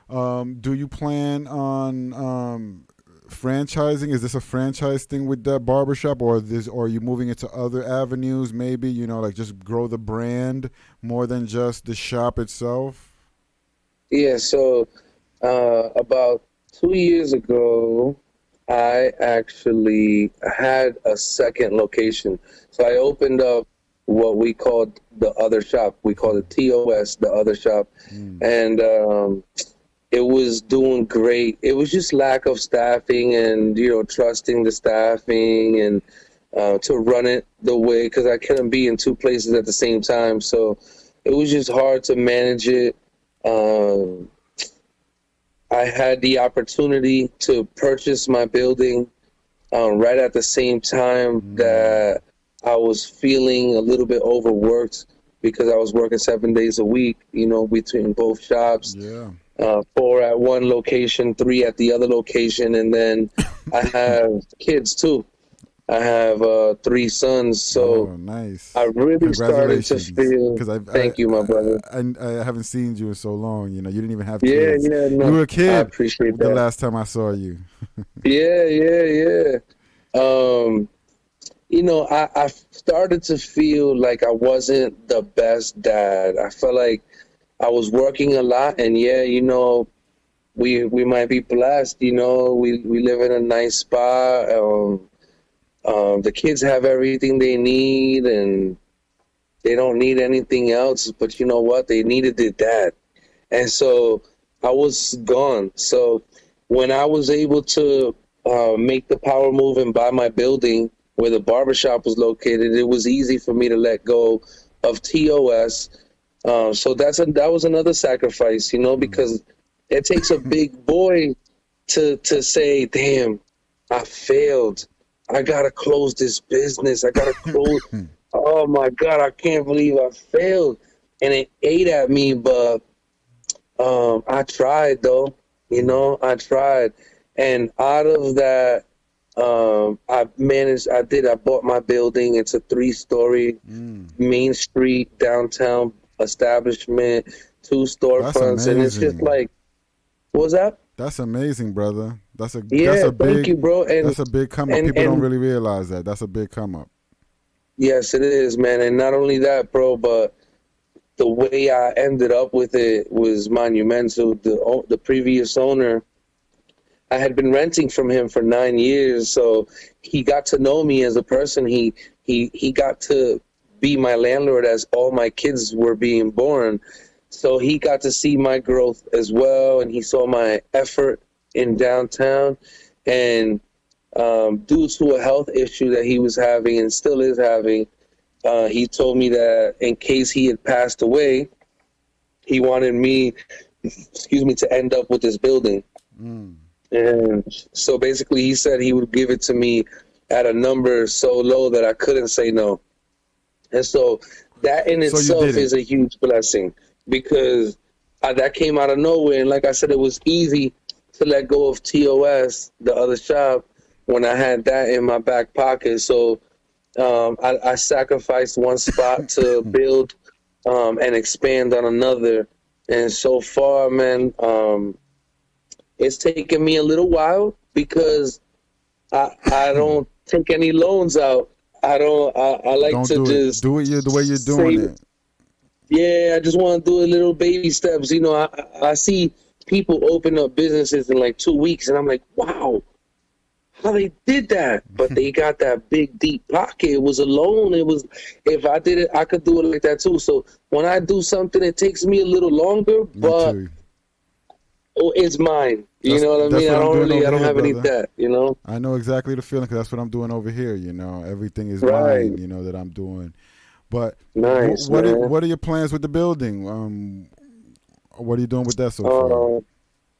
do you plan on franchising? Is this a franchise thing with that barbershop, or are you moving into other avenues? Maybe, you know, like just grow the brand more than just the shop itself. Yeah. So about 2 years ago, I actually had a second location. So I opened up what we called the other shop. We called it TOS, the other shop. And it was doing great. It was just lack of staffing and, you know, trusting the staffing and to run it the way, because I couldn't be in two places at the same time. So it was just hard to manage it. I had the opportunity to purchase my building right at the same time that I was feeling a little bit overworked because I was working 7 days a week, you know, between both shops. 4 at one location, 3 at the other location. And then I have kids too. I have 3 sons. So nice. I really started to feel, thank you, my brother. I haven't seen you in so long. You know, you didn't even have kids. No, you were a kid. I appreciate that. The last time I saw you. Yeah. You know, I started to feel like I wasn't the best dad. I felt like I was working a lot, and you know, we might be blessed. You know, we live in a nice spot. The kids have everything they need, and they don't need anything else. But you know what? They needed their dad, and so I was gone. So when I was able to make the power move and buy my building where the barbershop was located, it was easy for me to let go of TOS. So that was another sacrifice, you know, because it takes a big boy to say, damn, I failed. I got to close this business. I got to close. Oh, my God, I can't believe I failed. And it ate at me, but I tried, though. You know, I tried. And out of that, I bought my building. It's a 3-story Main Street downtown establishment, 2 storefronts, and it's just like, what was that? That's amazing, brother. That's a thank you, bro. And that's a big come up. People don't really realize that. That's a big come up. Yes, it is, man. And not only that, bro, but the way I ended up with it was monumental. The previous owner, I had been renting from him for 9 years, so he got to know me as a person. He got to be my landlord as all my kids were being born. So he got to see my growth as well, and he saw my effort in downtown. And due to a health issue that he was having and still is having, he told me that in case he had passed away, he wanted me, to end up with this building. And so basically he said he would give it to me at a number so low that I couldn't say no. And so that in itself is a huge blessing, because that came out of nowhere. And like I said, it was easy to let go of TOS, the other shop, when I had that in my back pocket. So I sacrificed one spot to build and expand on another. And so far, man, it's taken me a little while because I don't take any loans out. I like to just do it the way you're doing it. Yeah, I just want to do a little baby steps. You know, I see people open up businesses in like 2 weeks, and I'm like, wow, how they did that. But they got that big, deep pocket. It was a loan. It was, if I did it, I could do it like that too. So when I do something, it takes me a little longer, but it's mine. You know what I mean? I don't have any debt, you know? I know exactly the feeling, because that's what I'm doing over here, you know? Everything is mine, you know, that I'm doing. But what are your plans with the building? What are you doing with that so far?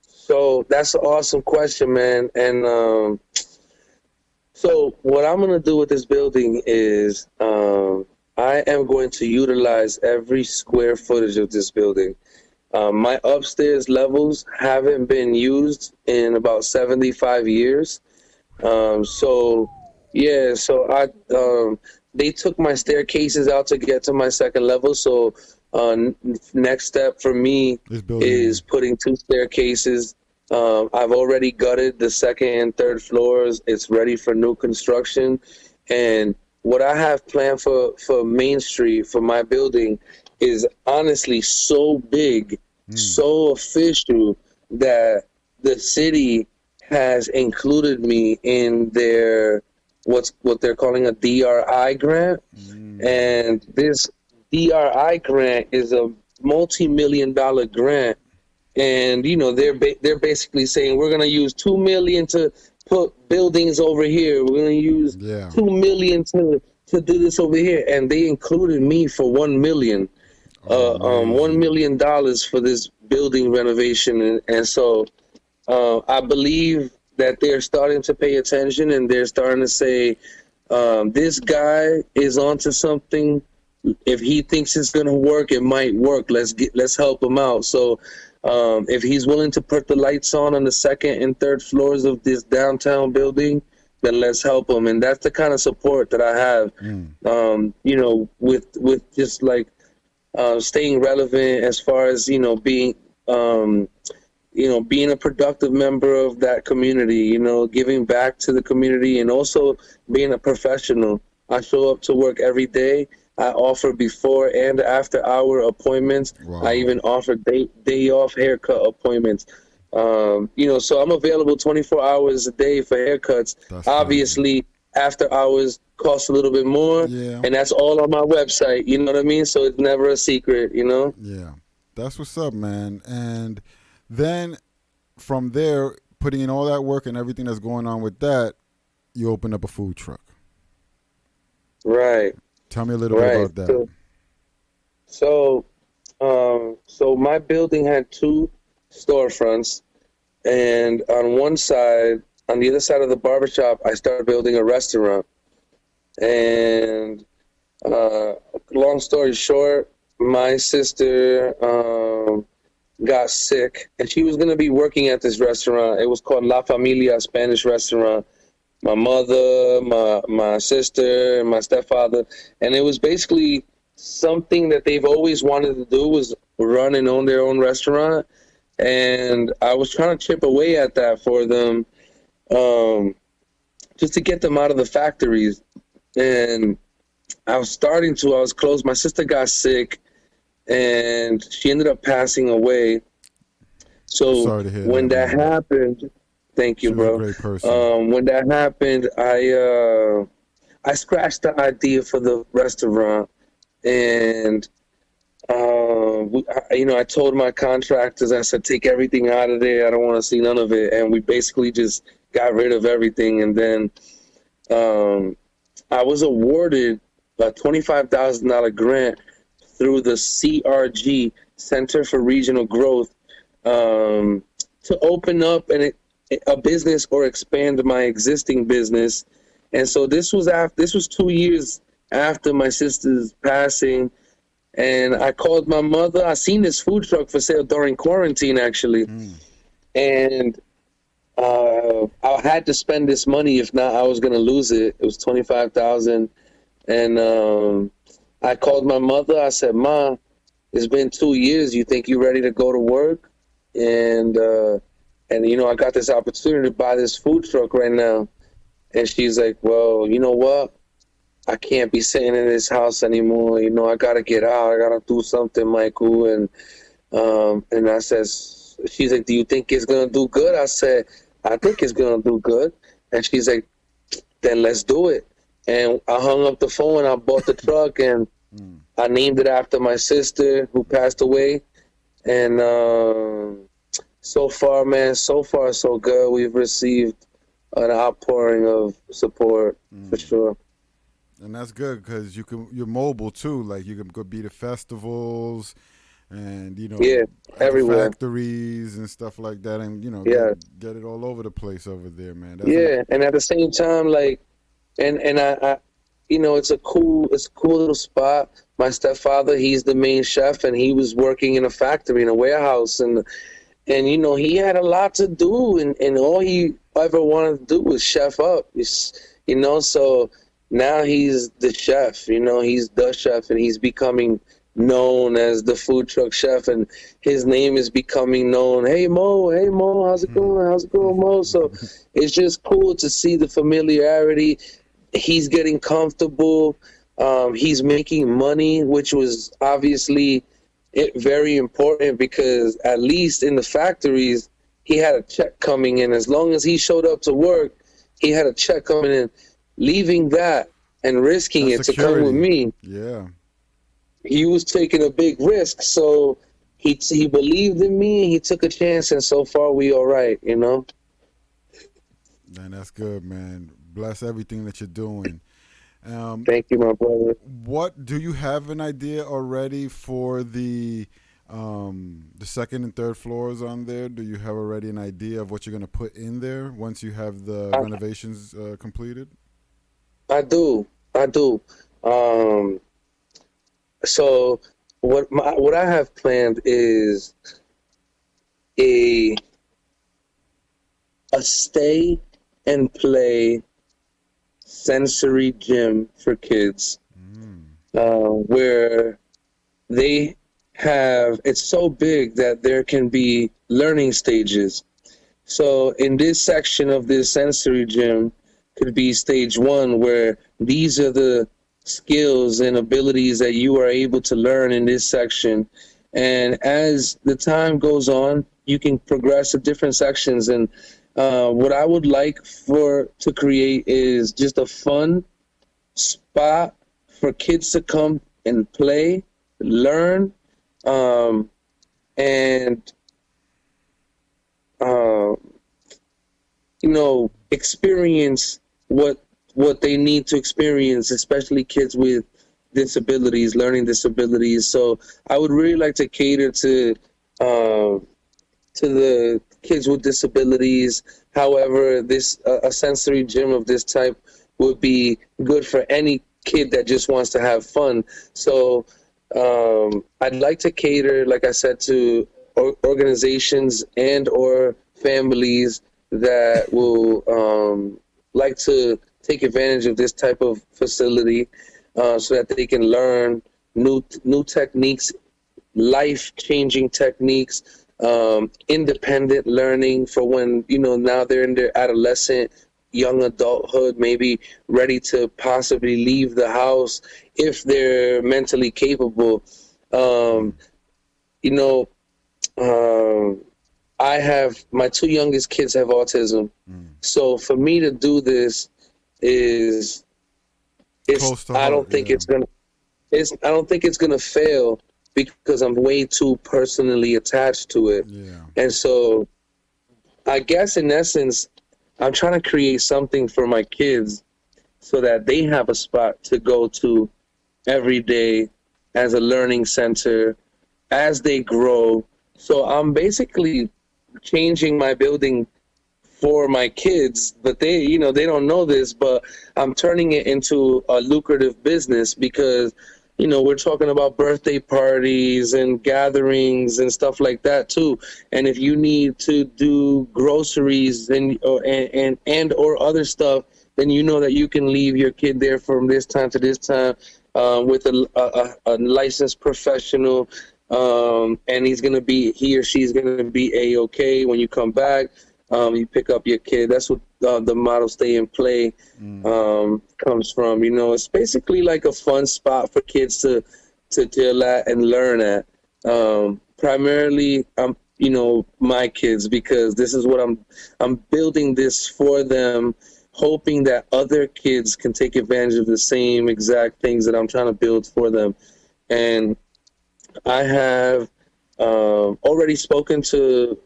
So that's an awesome question, man. And so what I'm going to do with this building is I am going to utilize every square footage of this building. My upstairs levels haven't been used in about 75 years. So they took my staircases out to get to my second level. So next step for me is putting 2 staircases. I've already gutted the second and third floors. It's ready for new construction. And what I have planned for Main Street, for my building, is honestly so big, so official, that the city has included me in their what they're calling a DRI grant. And this DRI grant is a multi-million-dollar grant. And, you know, they're basically saying, we're going to use $2 million to put buildings over here. We're going to use $2 million to do this over here. And they included me for $1 million. $1 million for this building renovation. And so I believe that they're starting to pay attention, and they're starting to say, this guy is onto something. If he thinks it's going to work, it might work. Let's help him out. So if he's willing to put the lights on the second and third floors of this downtown building, then let's help him. And that's the kind of support that I have, you know, with just like staying relevant as far as, you know, being a productive member of that community, you know, giving back to the community, and also being a professional. I show up to work every day. I offer before and after hour appointments. Wow. I even offer day off haircut appointments. You know, so I'm available 24 hours a day for haircuts. Obviously, after hours costs a little bit more, and that's all on my website. You know what I mean? So it's never a secret, you know? Yeah, that's what's up, man. And then from there, putting in all that work and everything that's going on with that, you open up a food truck. Right. Tell me a little bit about that. So my building had 2 storefronts, and on one side, on the other side of the barbershop, I started building a restaurant. And long story short, my sister got sick, and she was going to be working at this restaurant. It was called La Familia, a Spanish restaurant. My mother, my sister, and my stepfather. And it was basically something that they've always wanted to do, was run and own their own restaurant. And I was trying to chip away at that for them, just to get them out of the factories. And I was close. My sister got sick, and she ended up passing away. So when that happened, thank you, bro. Great person. When that happened, I scratched the idea for the restaurant, and I told my contractors, I said, take everything out of there. I don't want to see none of it. And we basically just got rid of everything. And then I was awarded a $25,000 grant through the CRG, Center for Regional Growth, to open up a business or expand my existing business. And so this was 2 years after my sister's passing. And I called my mother. I seen this food truck for sale during quarantine, actually. And I had to spend this money. If not, I was going to lose it. It was $25,000. And I called my mother. I said, Ma, it's been 2 years. You think you're ready to go to work? And you know, I got this opportunity to buy this food truck right now. And she's like, well, you know what? I can't be sitting in this house anymore. You know, I got to get out. I got to do something, Michael. And I says, she's like, do you think it's going to do good? I said, I think it's going to do good. And she's like, then let's do it. And I hung up the phone. I bought the truck, and I named it after my sister who passed away. And so far, man, so far so good. We've received an outpouring of support for sure. And that's good because you're mobile too. Like you can go be to festivals, and you know, everywhere, factories and stuff like that, and you know, get it all over the place over there, man. That's and at the same time, like, and I, you know, it's a cool little spot. My stepfather, he's the main chef, and he was working in a factory, in a warehouse, and you know, he had a lot to do, and all he ever wanted to do was chef up, you know, so. Now he's the chef, you know, he's the chef, and he's becoming known as the food truck chef, and his name is becoming known. Hey Mo, how's it going, Mo? So it's just cool to see the familiarity. He's getting comfortable. He's making money, which was obviously very important because at least in the factories, he had a check coming in. As long as he showed up to work, he had a check coming in. Leaving that and risking it to come with me, he was taking a big risk. So he believed in me. He took a chance, and so far we all right, you know. Man, that's good, man. Bless everything that you're doing. Thank you, my brother. What do you have an idea already for the second and third floors on there? Do you have already an idea of what you're going to put in there once you have the renovations completed? I do. So what I have planned is a stay and play sensory gym for kids, where they have, it's so big that there can be learning stages. So in this section of this sensory gym, could be stage 1, where these are the skills and abilities that you are able to learn in this section. And as the time goes on, you can progress to different sections. And what I would like to create is just a fun spot for kids to come and play, learn, you know, experience what they need to experience, especially kids with disabilities, learning disabilities. So I would really like to cater to the kids with disabilities. However, a sensory gym of this type would be good for any kid that just wants to have fun. So I'd like to cater, like I said, to organizations and or families that will like to take advantage of this type of facility, so that they can learn new techniques, life-changing techniques, independent learning for when, you know, now they're in their adolescent, young adulthood, maybe ready to possibly leave the house if they're mentally capable. You know, I have, my 2 youngest kids have autism. So for me to do this I don't think it's gonna fail because I'm way too personally attached to it. And so I guess in essence, I'm trying to create something for my kids so that they have a spot to go to every day as a learning center as they grow. So I'm basically changing my building for my kids, but they, you know, they don't know this, but I'm turning it into a lucrative business because, you know, we're talking about birthday parties and gatherings and stuff like that too. And if you need to do groceries and or other stuff, then you know that you can leave your kid there from this time to this time with a licensed professional, and he or she's gonna be A-okay when you come back. You pick up your kid. That's what the model Stay and Play comes from. You know, it's basically like a fun spot for kids to chill at and learn at. Primarily, you know, my kids, because this is what I'm building this for them, hoping that other kids can take advantage of the same exact things that I'm trying to build for them. And I have already spoken to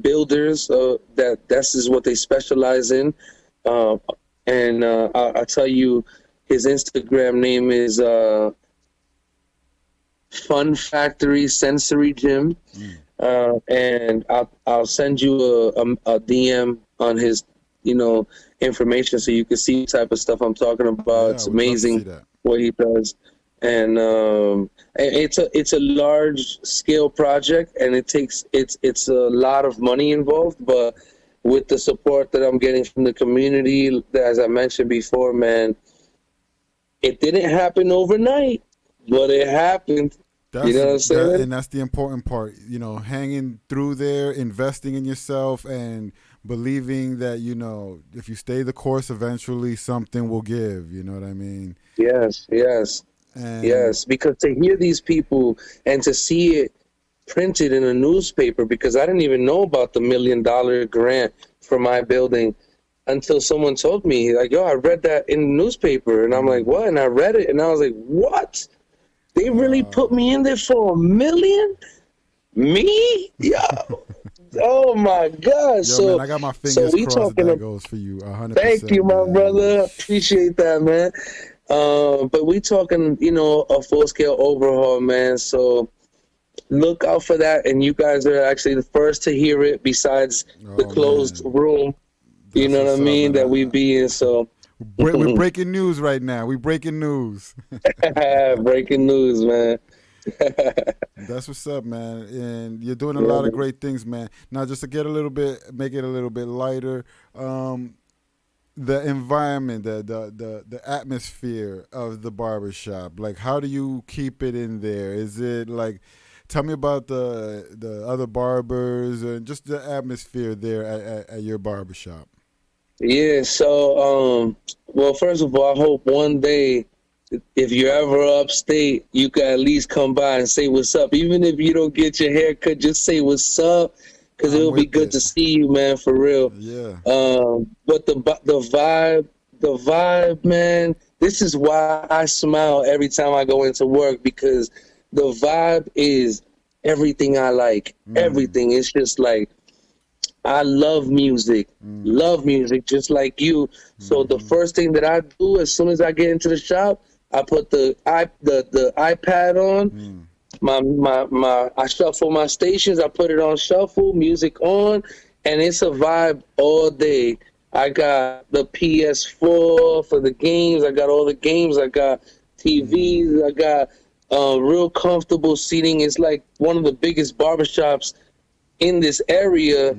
builders that this is what they specialize in. And I'll tell you, his Instagram name is Fun Factory Sensory Gym. And I'll send you a DM on his, you know, information so you can see the type of stuff I'm talking about. It's amazing what he does. And it's a large scale project, and it's a lot of money involved, but with the support that I'm getting from the community, as I mentioned before, man, it didn't happen overnight, but it happened. You know what I'm saying? And that's the important part, you know, hanging through there, investing in yourself, and believing that, you know, if you stay the course, eventually something will give. You know what I mean? Yes. Yes, because to hear these people and to see it printed in a newspaper, because I didn't even know about the $1 million grant for my building until someone told me, like, yo, I read that in the newspaper. And I'm like, what? And I read it, and I was like, what? They really put me in there for $1 million? Me? Yo. Oh my God! Yo, man, I got my fingers crossed that goes for you 100%. Thank you, my brother. Appreciate that, man. But we talking, you know, a full scale overhaul, man. So look out for that, and you guys are actually the first to hear it. Besides the closed room, you know what I mean, that we be in. So we're breaking news right now. We breaking news. Breaking news, man. That's what's up, man. And you're doing a lot of great things, man. Now, just to get make it a little bit lighter, the environment, the atmosphere of the barbershop, like, how do you keep it in there? Is it like, tell me about the other barbers and just the atmosphere there at your barbershop. Yeah, so well, first of all, I hope one day, if you're ever upstate, you can at least come by and say what's up. Even if you don't get your hair cut, just say what's up, because it'll be good to see you, man, for real. Yeah. But the vibe, man, this is why I smile every time I go into work, because the vibe is everything I like. Everything. It's just like, I love music, just like you. So the first thing that I do as soon as I get into the shop, I put the iPad on, I shuffle my stations, I put it on shuffle, music on, and it's a vibe all day. I got the PS4 for the games, I got all the games, I got TVs, I got real comfortable seating. It's like one of the biggest barbershops in this area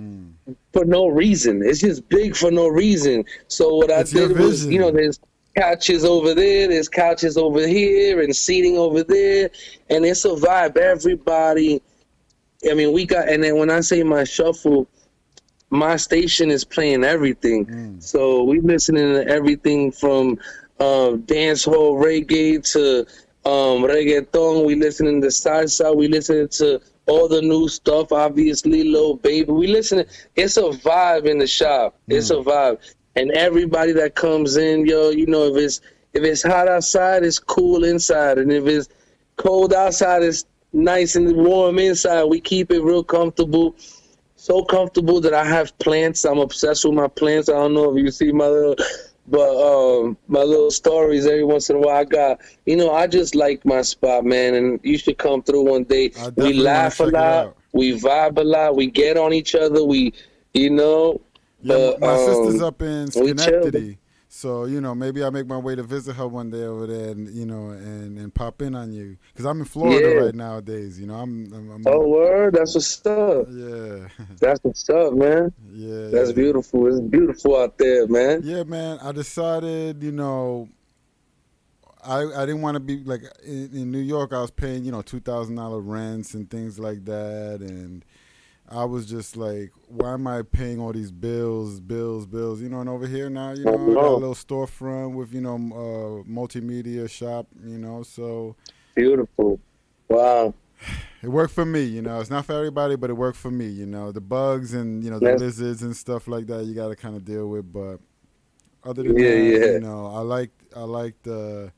for no reason. It's just big for no reason. So what I did was, you know, there's couches over there, there's couches over here, and seating over there, and it's a vibe. Everybody, I mean, and then when I say my shuffle, my station is playing everything. So we listening to everything from dancehall reggae to reggaeton. We listening to salsa. We listening to all the new stuff, obviously, Lil Baby. We listening. It's a vibe in the shop. It's a vibe. And everybody that comes in, yo, you know, if it's hot outside, it's cool inside. And if it's cold outside, it's nice and warm inside. We keep it real comfortable. So comfortable that I have plants. I'm obsessed with my plants. I don't know if you see my little stories every once in a while. I got, you know, I just like my spot, man, and you should come through one day. We laugh a lot, we vibe a lot, we get on each other, we, you know, Yeah, But my sister's up in we chill. Schenectady, so maybe I'll make my way to visit her one day over there, and and pop in on you because I'm in Florida Yeah. right nowadays. I'm Oh, word. That's what's up. yeah, That's what's up, man. yeah, That's yeah. beautiful. It's beautiful out there, man. Yeah, man. I decided, I didn't want to be like in New York. I was paying $2,000 rents and things like that, and I was just like, why am I paying all these bills? And over here now, I got a little storefront with multimedia shop. So Beautiful. Wow. it worked for me. It's not for everybody, but it worked for me. The bugs and the lizards and stuff like that you got to kind of deal with, but. Other than that, I like the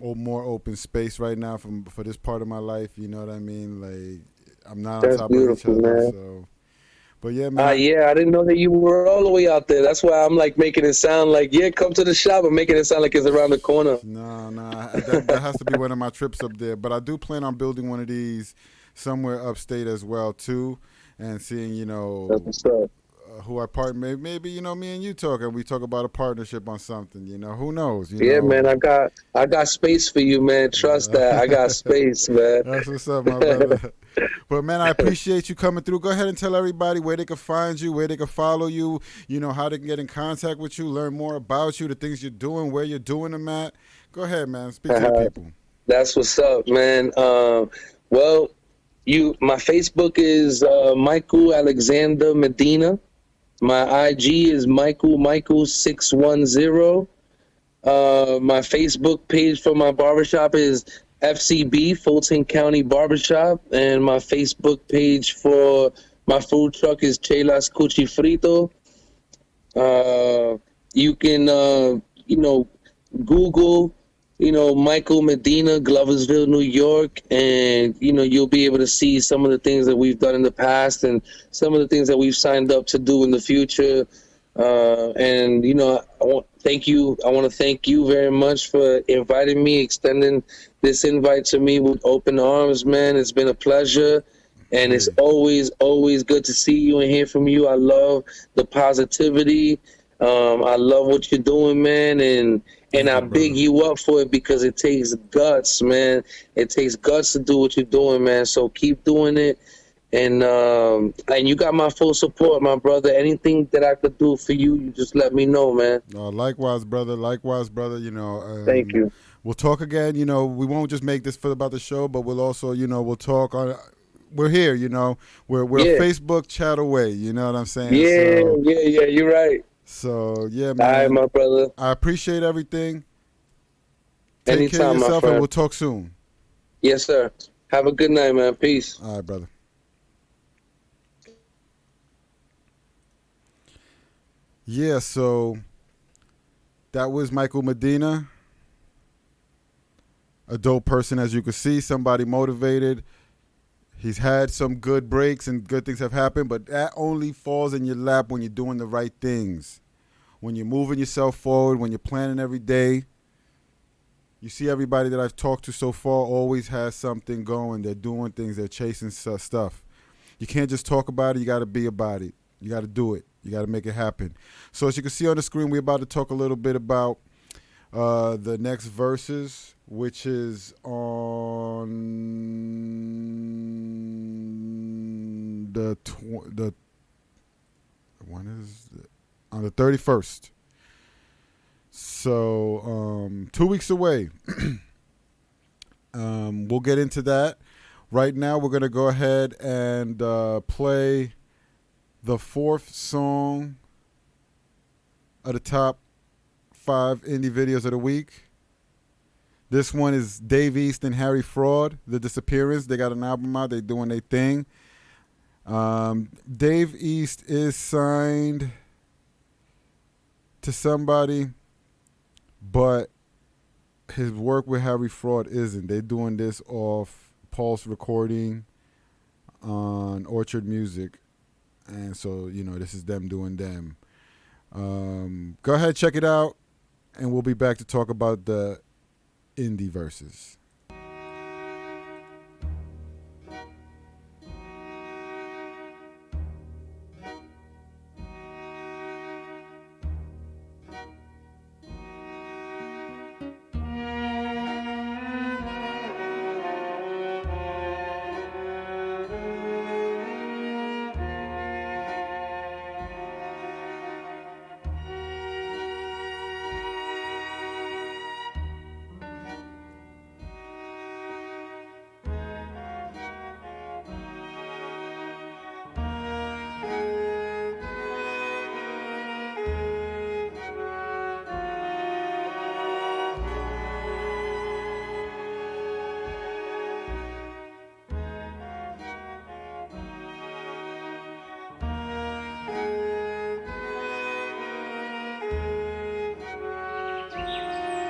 more open space right now for this part of my life. You know what I mean? Like I'm not on top of each other. Man. So, but yeah, man. Yeah, I didn't know that you were all the way out there. That's why I'm like making it sound like come to the shop and making it sound like it's around the corner. No, that has to be one of my trips up there. But I do plan on building one of these somewhere upstate as well too, and seeing That's what's up. Who I partner, maybe me and you talk, and we talk about a partnership on something. Who knows? Man, I got space for you, man. Trust that I got space, man. That's what's up, my brother. But man, I appreciate you coming through. Go ahead and tell everybody where they can find you, where they can follow you. How they can get in contact with you, learn more about you, the things you're doing, where you're doing them at. Go ahead, man. Speak to the people. That's what's up, man. My Facebook is Michael Alexander Medina. My IG is Michael610. My Facebook page for my barbershop is FCB, Fulton County Barbershop. And my Facebook page for my food truck is Chelas Cuchi Frito. You can, Google, Michael Medina, Gloversville, New York, and, you'll be able to see some of the things that we've done in the past and some of the things that we've signed up to do in the future. And, I want to thank you very much for inviting me, extending this invite to me with open arms, man. It's been a pleasure. And it's always, always good to see you and hear from you. I love the positivity. I love what you're doing, man. And I big you up for it because it takes guts, man. It takes guts to do what you're doing, man. So keep doing it. And you got my full support, my brother. Anything that I could do for you, you just let me know, man. Likewise, brother. Thank you. We'll talk again. We won't just make this about the show, but we'll also, we'll talk on. We're here, We're a Facebook chat away. You know what I'm saying? Yeah, you're right. So, yeah, man. All right, my brother. I appreciate everything. Take Anytime, care of yourself, my friend. and we'll talk soon. Yes, sir. Have a good night, man. Peace. All right, brother. Yeah, so that was Michael Medina. A dope person, as you can see, somebody motivated. He's had some good breaks and good things have happened, but that only falls in your lap when you're doing the right things. When you're moving yourself forward, when you're planning every day. You see everybody that I've talked to so far always has something going. They're doing things. They're chasing stuff. You can't just talk about it. You got to be about it. You got to do it. You got to make it happen. So as you can see on the screen, we're about to talk a little bit about the next verses, which is on on the 31st. So 2 weeks away. We'll get into that. Right now, we're going to go ahead and play the fourth song of the top 5 indie videos of the week. This one is Dave East and Harry Fraud, The Disappearance. They got an album out. They're doing their thing. Dave East is signed to somebody, but his work with Harry Fraud isn't. They're doing this off Pulse Recording on Orchard Music. And so, this is them doing them. Go ahead, check it out, and we'll be back to talk about the indie verses.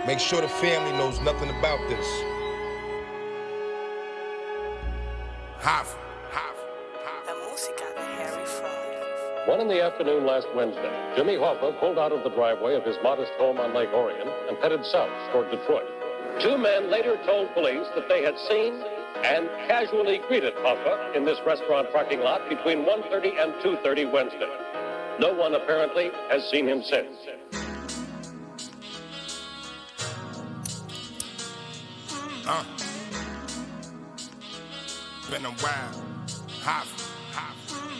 Make sure the family knows nothing about this. Half. One in the afternoon last Wednesday, Jimmy Hoffa pulled out of the driveway of his modest home on Lake Orion and headed south toward Detroit. Two men later told police that they had seen and casually greeted Hoffa in this restaurant parking lot between 1:30 and 2:30 Wednesday. No one apparently has seen him since. Been a while. Half.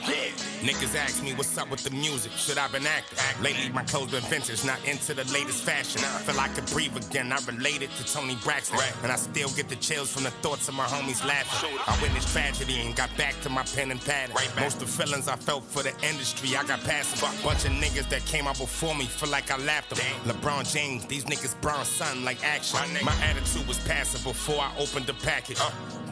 Yeah. Niggas ask me what's up with the music. Should I been acting? Lately my clothes been vintage, not into the latest fashion. Feel I could breathe again. I related to Tony Braxton, and I still get the chills from the thoughts of my homies laughing. I witnessed tragedy and got back to my pen and pad. Most of the feelings I felt for the industry, I got past them. Bunch of niggas that came out before me feel like I laughed them. LeBron James, these niggas bronze son like action. My attitude was passive before I opened the package.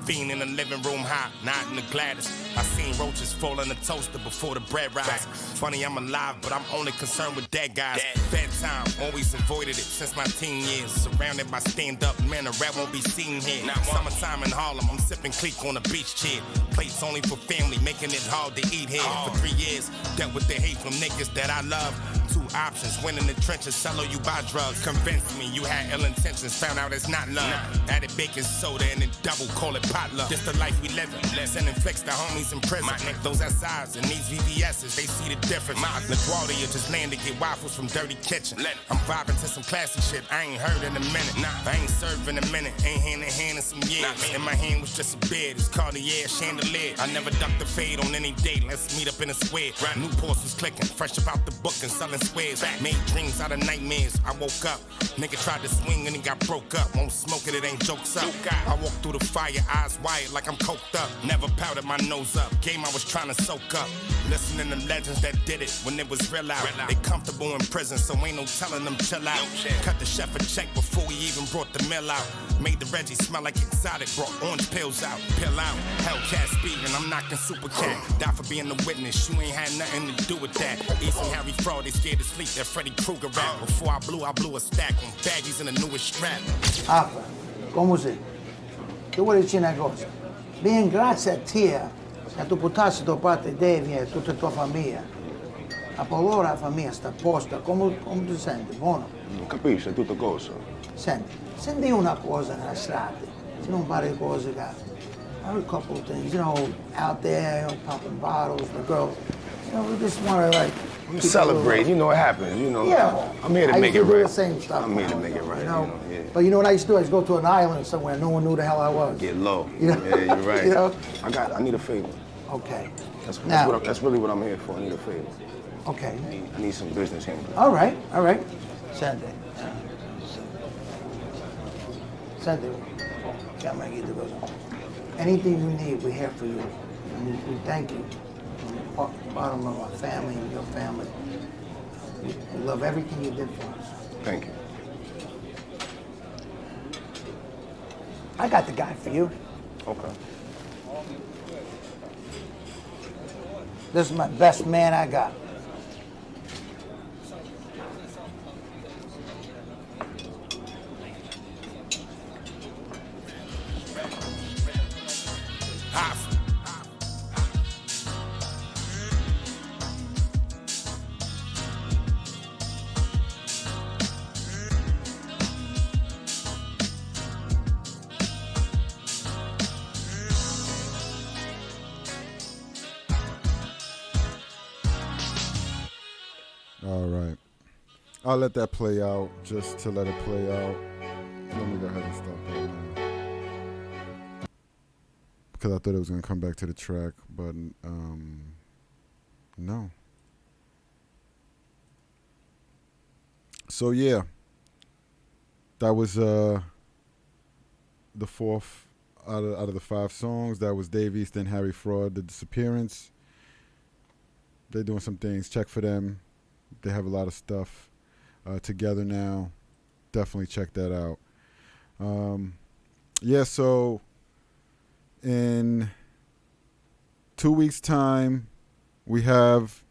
Fiend in the living room hot, not in the Gladys. I seen roaches fall in the toaster before the bread rise. Funny, I'm alive, but I'm only concerned with dead guys. Fed time, always avoided it since my teen years. Surrounded by stand-up men, a rat won't be seen here. Summertime in Harlem, I'm sipping clique on a beach chair. Plates only for family, making it hard to eat here. For 3 years, dealt with the hate from niggas that I love. 2 options, win in the trenches, sell or you buy drugs. Convinced me you had ill intentions, found out it's not love. Added baking soda and then double, call it potluck. This the life we live in. Sending flicks to homies in prison. Those SIs and these VVS's, they see the difference. LaGuardia just landed, get waffles from Dirty Kitchen. I'm vibing to some classy shit I ain't heard in a minute. I ain't served in a minute, ain't hand in hand in some years. In my hand was just a beard, it's Cartier chandelier. I never ducked the fade on any date, let's meet up in a square. Newports was clicking, fresh about the book and selling squares. Made dreams out of nightmares, I woke up. Nigga tried to swing and he got broke up. Won't smoke it, it ain't jokes up. I walk through the fire, eyes wired like I'm coked up. Never powdered my nose up, game I was trying to soak up. Listening to legends that did it when it was real out. They comfortable in prison, so ain't no telling them chill out. Cut the chef a check before he even brought the meal out. Made the Reggie smell like exotic, brought orange pills out. Pill out, Hellcat speed, and I'm knocking super cat. Die for being the witness, you ain't had nothing to do with that. Easy Harry Fraud, they scared to sleep, that Freddy Krueger rap. Before I blew a stack on baggies in the newest strap. Alfa, come sei? Ti vuoi dire una cosa? Ben, grazie a te, che tu portassi da parte Devi e tutta la tua famiglia. A paura la famiglia sta a posto, come ti senti? Buono? Non capisci, è tutto cosa. Senti una cosa nella strada, se non fare cose che... I have a couple of things, out there, popping bottles, the girls. We just want to, like... You celebrate, it happens, Yeah. I'm here to make it I used to do right. the same stuff. I'm here to make it right, Yeah. But you know what I used to do? I used to go to an island somewhere, no one knew the hell I was. Get low. Yeah, you're right. I need a favor. Okay. That's really what I'm here for. I need a favor. Okay. I need some business handling. All right. Send it. Anything you need, we're here for you. And we thank you. From the bottom of our family and your family. We love everything you did for us. Thank you. I got the guy for you. Okay. This is my best man I got. All right. I'll let that play out just to let it play out. Let me go ahead and stop that now. Because I thought it was going to come back to the track, but no. So, yeah. That was the fourth out of the 5 songs. That was Dave East and Harry Fraud, The Disappearance. They're doing some things. Check for them. They have a lot of stuff together now. Definitely check that out. So in 2 weeks' time, we have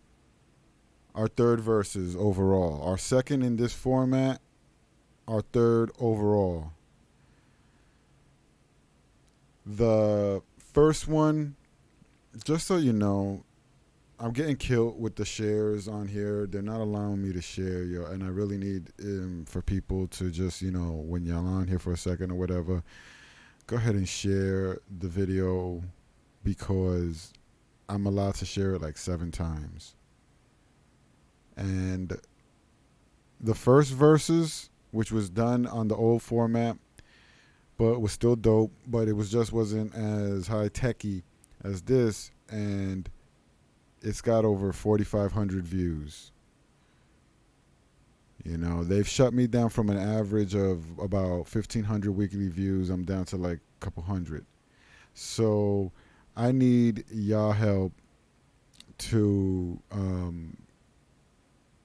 our 3rd verses overall. Our second in this format. our third overall. The first one, just so you know, I'm getting killed with the shares on here. They're not allowing me to share, and I really need for people to just, when y'all on here for a second or whatever, go ahead and share the video because I'm allowed to share it like 7 times. And the first verses, which was done on the old format, but was still dope, but it wasn't as high-techy as this, and it's got over 4,500 views. They've shut me down from an average of about 1,500 weekly views. I'm down to like a couple hundred. So I need y'all help to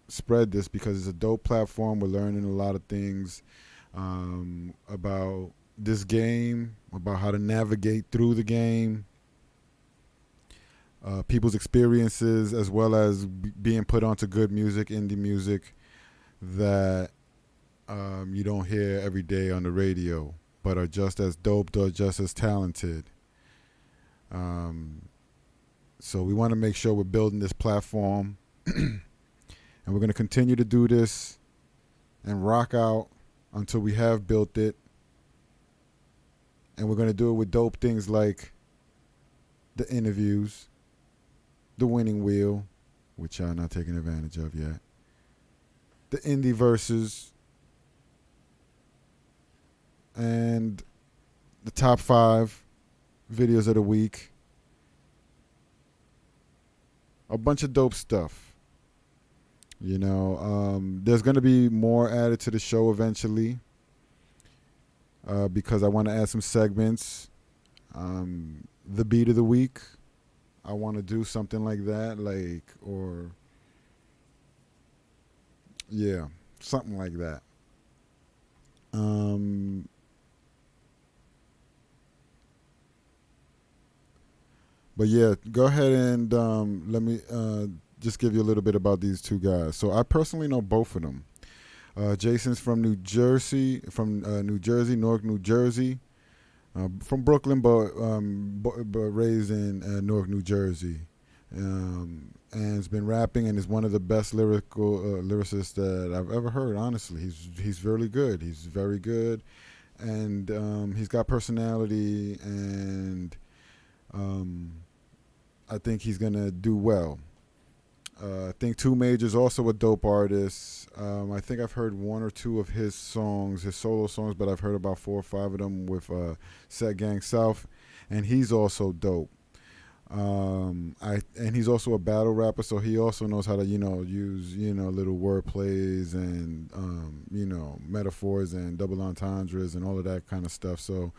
spread this because it's a dope platform. We're learning a lot of things about this game, about how to navigate through the game, people's experiences, as well as being put onto good music, indie music that you don't hear every day on the radio, but are just as dope or just as talented. So we want to make sure we're building this platform, and we're going to continue to do this and rock out until we have built it. And we're going to do it with dope things like the interviews, the winning wheel, which y'all not taking advantage of yet, the indie verses, and the top 5 videos of the week. A bunch of dope stuff. There's going to be more added to the show eventually because I want to add some segments. The beat of the week. I want to do something like that, something like that. But yeah, go ahead and let me just give you a little bit about these two guys. So I personally know both of them. Jason's from New Jersey, Newark, New Jersey. From Brooklyn, but raised in Newark, New Jersey, and has been rapping and is one of the best lyricists that I've ever heard. Honestly, he's really good. He's very good, and he's got personality, and I think he's gonna do well. I think 2 Major's also a dope artist. I think I've heard 1 or 2 of his songs, his solo songs, but I've heard about 4 or 5 of them with Set Gang South, and he's also dope. And he's also a battle rapper, so he also knows how to, use, little word plays and, metaphors and double entendres and all of that kind of stuff. So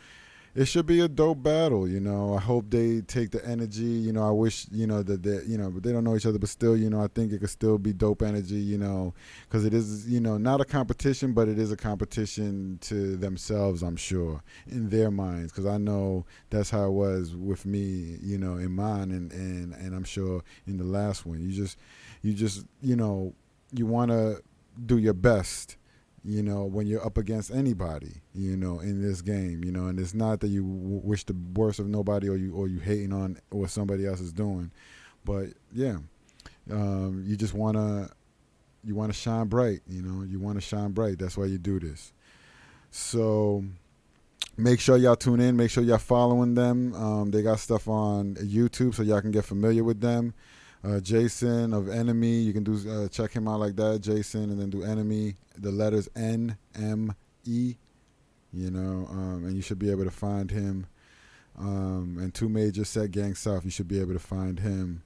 it should be a dope battle, I hope they take the energy, I wish, that they, but they don't know each other, but still, I think it could still be dope energy, because it is, not a competition, but it is a competition to themselves, I'm sure, in their minds, because I know that's how it was with me, in mine, and I'm sure in the last one. You just, you want to do your best, when you're up against anybody, in this game, and it's not that you wish the worst of nobody or you hating on what somebody else is doing, but yeah, you just want to shine bright, you want to shine bright. That's why you do this. So make sure y'all tune in. Make sure y'all following them. They got stuff on YouTube so y'all can get familiar with them. Jason of Enemy, you can do check him out like that, Jason, and then do Enemy, the letters NME, and you should be able to find him. And 2 Major, Set Gang South, you should be able to find him.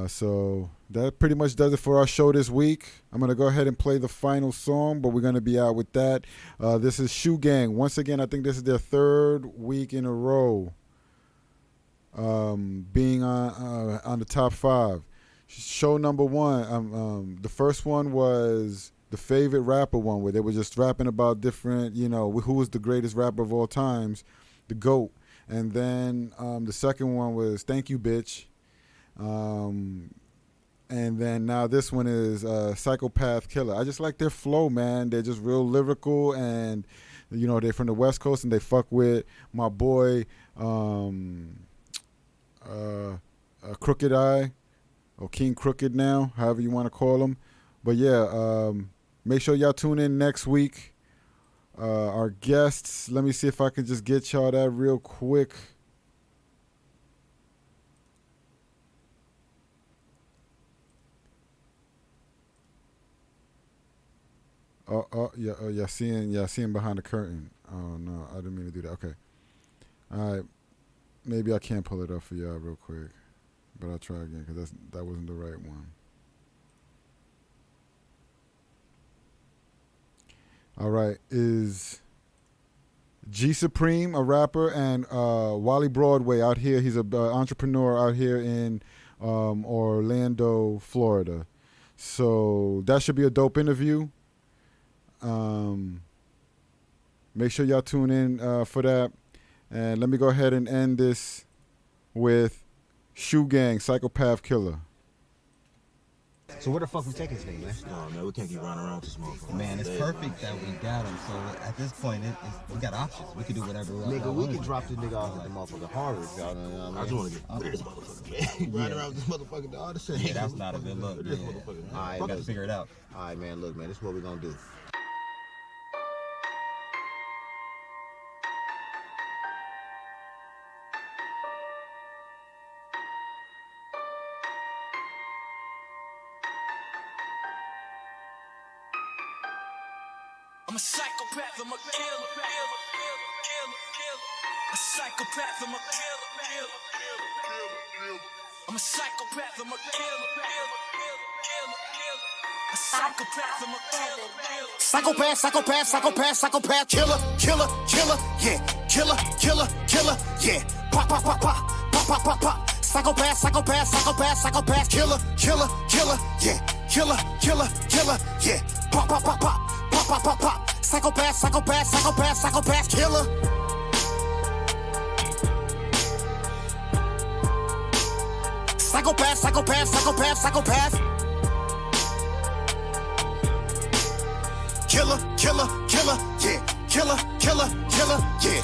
So that pretty much does it for our show this week. I'm going to go ahead and play the final song, but we're going to be out with that. This is Shoe Gang. Once again, I think this is their 3rd week in a row being on the top 5. Show number 1, the first one was the favorite rapper one, where they were just rapping about different, who was the greatest rapper of all times, the GOAT. And then the second one was Thank You Bitch. And then now this one is Psychopath Killer. I just like their flow, man. They're just real lyrical, and you know they're from the West Coast, and they fuck with my boy Crooked Eye, or King Crooked now, however you want to call him. But yeah, make sure y'all tune in next week. Our guests, let me see if I can just get y'all that real quick. Yeah, seeing behind the curtain. Oh no, I didn't mean to do that. Okay, all right, maybe I can't pull it up for y'all real quick, but I'll try again because that wasn't the right one. All right, is G Supreme a rapper, and Wally Broadway out here. He's an entrepreneur out here in Orlando, Florida. So that should be a dope interview. Make sure y'all tune in for that. And let me go ahead and end this with Shoe Gang, Psychopath Killer. So where the fuck we taking this thing, man? No, man, we can't keep running around with this motherfucker. Man, it's perfect that we got him. So at this point, we got options. We can do whatever we want. Nigga, we can drop this nigga off at the motherfucking Harvard, y'all know what I mean? I just want to get rid of this motherfucker, man. Riding around with this motherfucker all the same. Yeah, that's not a good look, man. All right, we got to figure it out. All right, man, look, man, this is what we're going to do. I'm a psychopath, I'm a killer. A psychopath, I'm a killer. I'm a psychopath, I'm a killer. A psychopath, I'm a killer. Psychopath, psychopath, psychopath, psychopath, killer, killer, killer, yeah, killer, killer, killer, yeah. Pop, pop, pop, pop, pop, pop, pop, pop. Psychopath, psychopath, psychopath, psychopath, killer, killer, killer, yeah, killer, killer, killer, yeah. Pop, pop, pop, pop. Pop, pop, pop, pop. Psychopath, psychopath, psychopath, psychopath, killer. Psychopath, psychopath, psychopath, psychopath. Killer, killer, killer, yeah. Killer, killer, killer, yeah.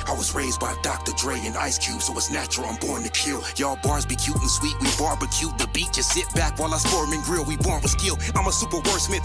I was raised by Dr. Dre and Ice Cube, so it's natural I'm born to kill. Y'all bars be cute and sweet, we barbecue the beat. Just sit back while I storm and grill. We born with skill. I'm a super wordsmith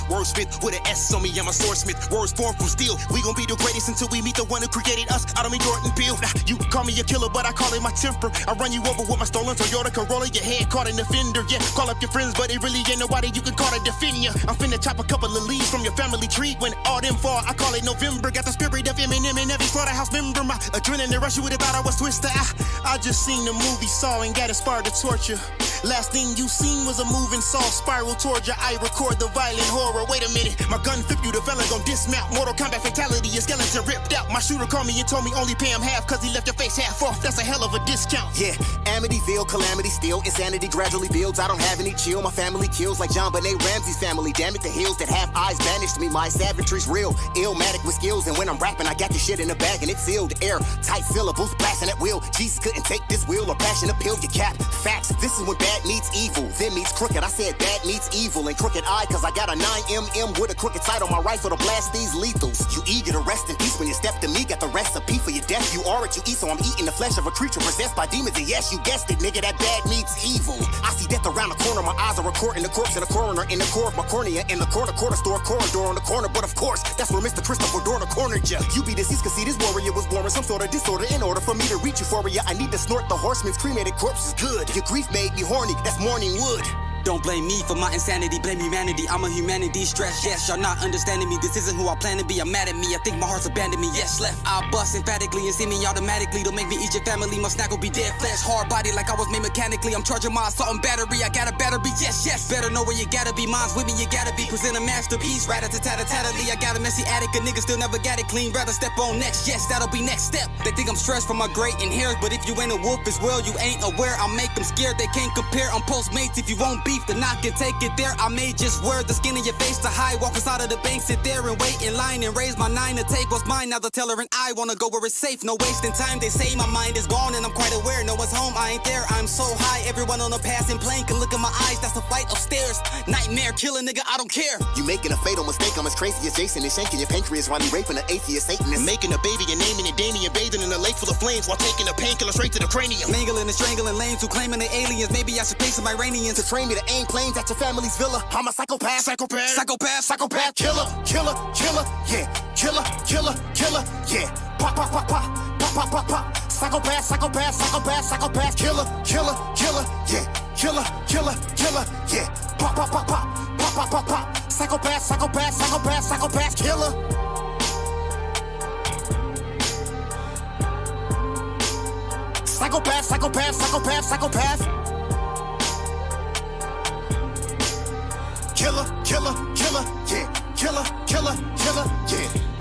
with an S on me. I'm a swordsmith, words formed from steel. We gon' be the greatest until we meet the one who created us. I don't mean Jordan Peele. You call me a killer, but I call it my temper. I run you over with my stolen Toyota Corolla. Your head caught in the fender, yeah. Call up your friends, but it really ain't nobody you can call to defend ya. I'm finna chop a couple of leaves from your family tree. When all them fall, I call it November. Got the spirit of Eminem in every slaughterhouse member. My adrenaline rush, you would've thought I was Twister. I just seen the movie Saw and got inspired to torture. Last thing you seen was a moving saw spiral toward your eye. Record the violent horror. Wait a minute, my gun flip you, the fella gon' dismount. Mortal Kombat fatality, your skeleton ripped out. My shooter called me and told me only pay him half, cause he left your face half off. That's a hell of a discount. Yeah, Amityville, calamity still. Insanity gradually builds. I don't have any chill. My family kills like John Benet Ramsey's family. Damn it, the hills that have eyes banished me. My savagery's real, illmatic with skills. And when I'm rapping, I got this shit in the bag and it's sealed. Air tight syllables, blasting at will. Jesus couldn't take this wheel or passion appeal. You cap facts. This is when bad meets evil. Then meets crooked. I said bad meets evil and crooked eye, cause I got a 9mm with a crooked sight on my rifle to blast these lethals. You eager to rest in peace when you step to me. Got the recipe for your death. You are what you eat, so I'm eating the flesh of a creature possessed by demons. And yes, you guessed it, nigga, that bad meets evil. I see death around the corner. My eyes are recording the corpse in the coroner. In the core of my cornea. In the corner store. Corridor on the corner. But of course, that's where Mr. Christopher Dorner cornered ya. You be deceased, cause see this warrior was born with some sort of disorder. In order for me to reach euphoria, I need to snort the horseman's cremated corpse is good. Your grief made me horny. That's morning wood. Don't blame me for my insanity, blame humanity. I'm a humanity stressed, yes, y'all not understanding me. This isn't who I plan to be, I'm mad at me. I think my heart's abandoned me, yes, left. I bust emphatically and semi-automatically. Don't make me eat your family, my snack will be dead flesh. Hard body like I was made mechanically. I'm charging my assault and battery, I got a battery, yes, yes. Better know where you gotta be, mine's with me, you gotta be. Present a masterpiece, rat-a-tat-a-tat-a-lee. I got a messy attic, a nigga still never got it clean. Rather step on next, yes, that'll be next step. They think I'm stressed from my great inheritance, but if you ain't a wolf as well, you ain't aware. I make them scared, they can't compare. I'm Postmates if you won't be beef, then I can take it there. I may just wear the skin in your face to hide. Walk inside of the bank, sit there and wait in line and raise my 9 to take what's mine. Now the teller and I wanna go where it's safe, no wasting time. They say my mind is gone and I'm quite aware. No one's home, I ain't there. I'm so high, everyone on a passing plane can look in my eyes. That's a flight upstairs. Nightmare, kill a nigga, I don't care. You making a fatal mistake, I'm as crazy as Jason and shanking your pancreas while you raping an atheist Satanist. Making a baby and naming it Damien, bathing in a lake full of flames while taking a painkiller straight to the cranium. Mangling and strangling lanes who claiming they aliens. Maybe I should pay some Iranians to train me to aim planes at your family's villa. I'm a psychopath, psychopath, psychopath, psychopath, killer, killer, killer, yeah, killer, killer, killer, yeah. Pop, pop, pop, pop, pop, pop, pop, pop. Psychopath, psychopath, psychopath, psychopath, killer, killer, killer, yeah, killer, killer, killer, yeah. Pop, pop, pop, pop, pop, pop, pop, pop. Psychopath, psychopath, psychopath, psychopath, killer. Psychopath, psychopath, psychopath, psychopath. Killer, killer, killer, yeah. Killer, killer, killer, yeah.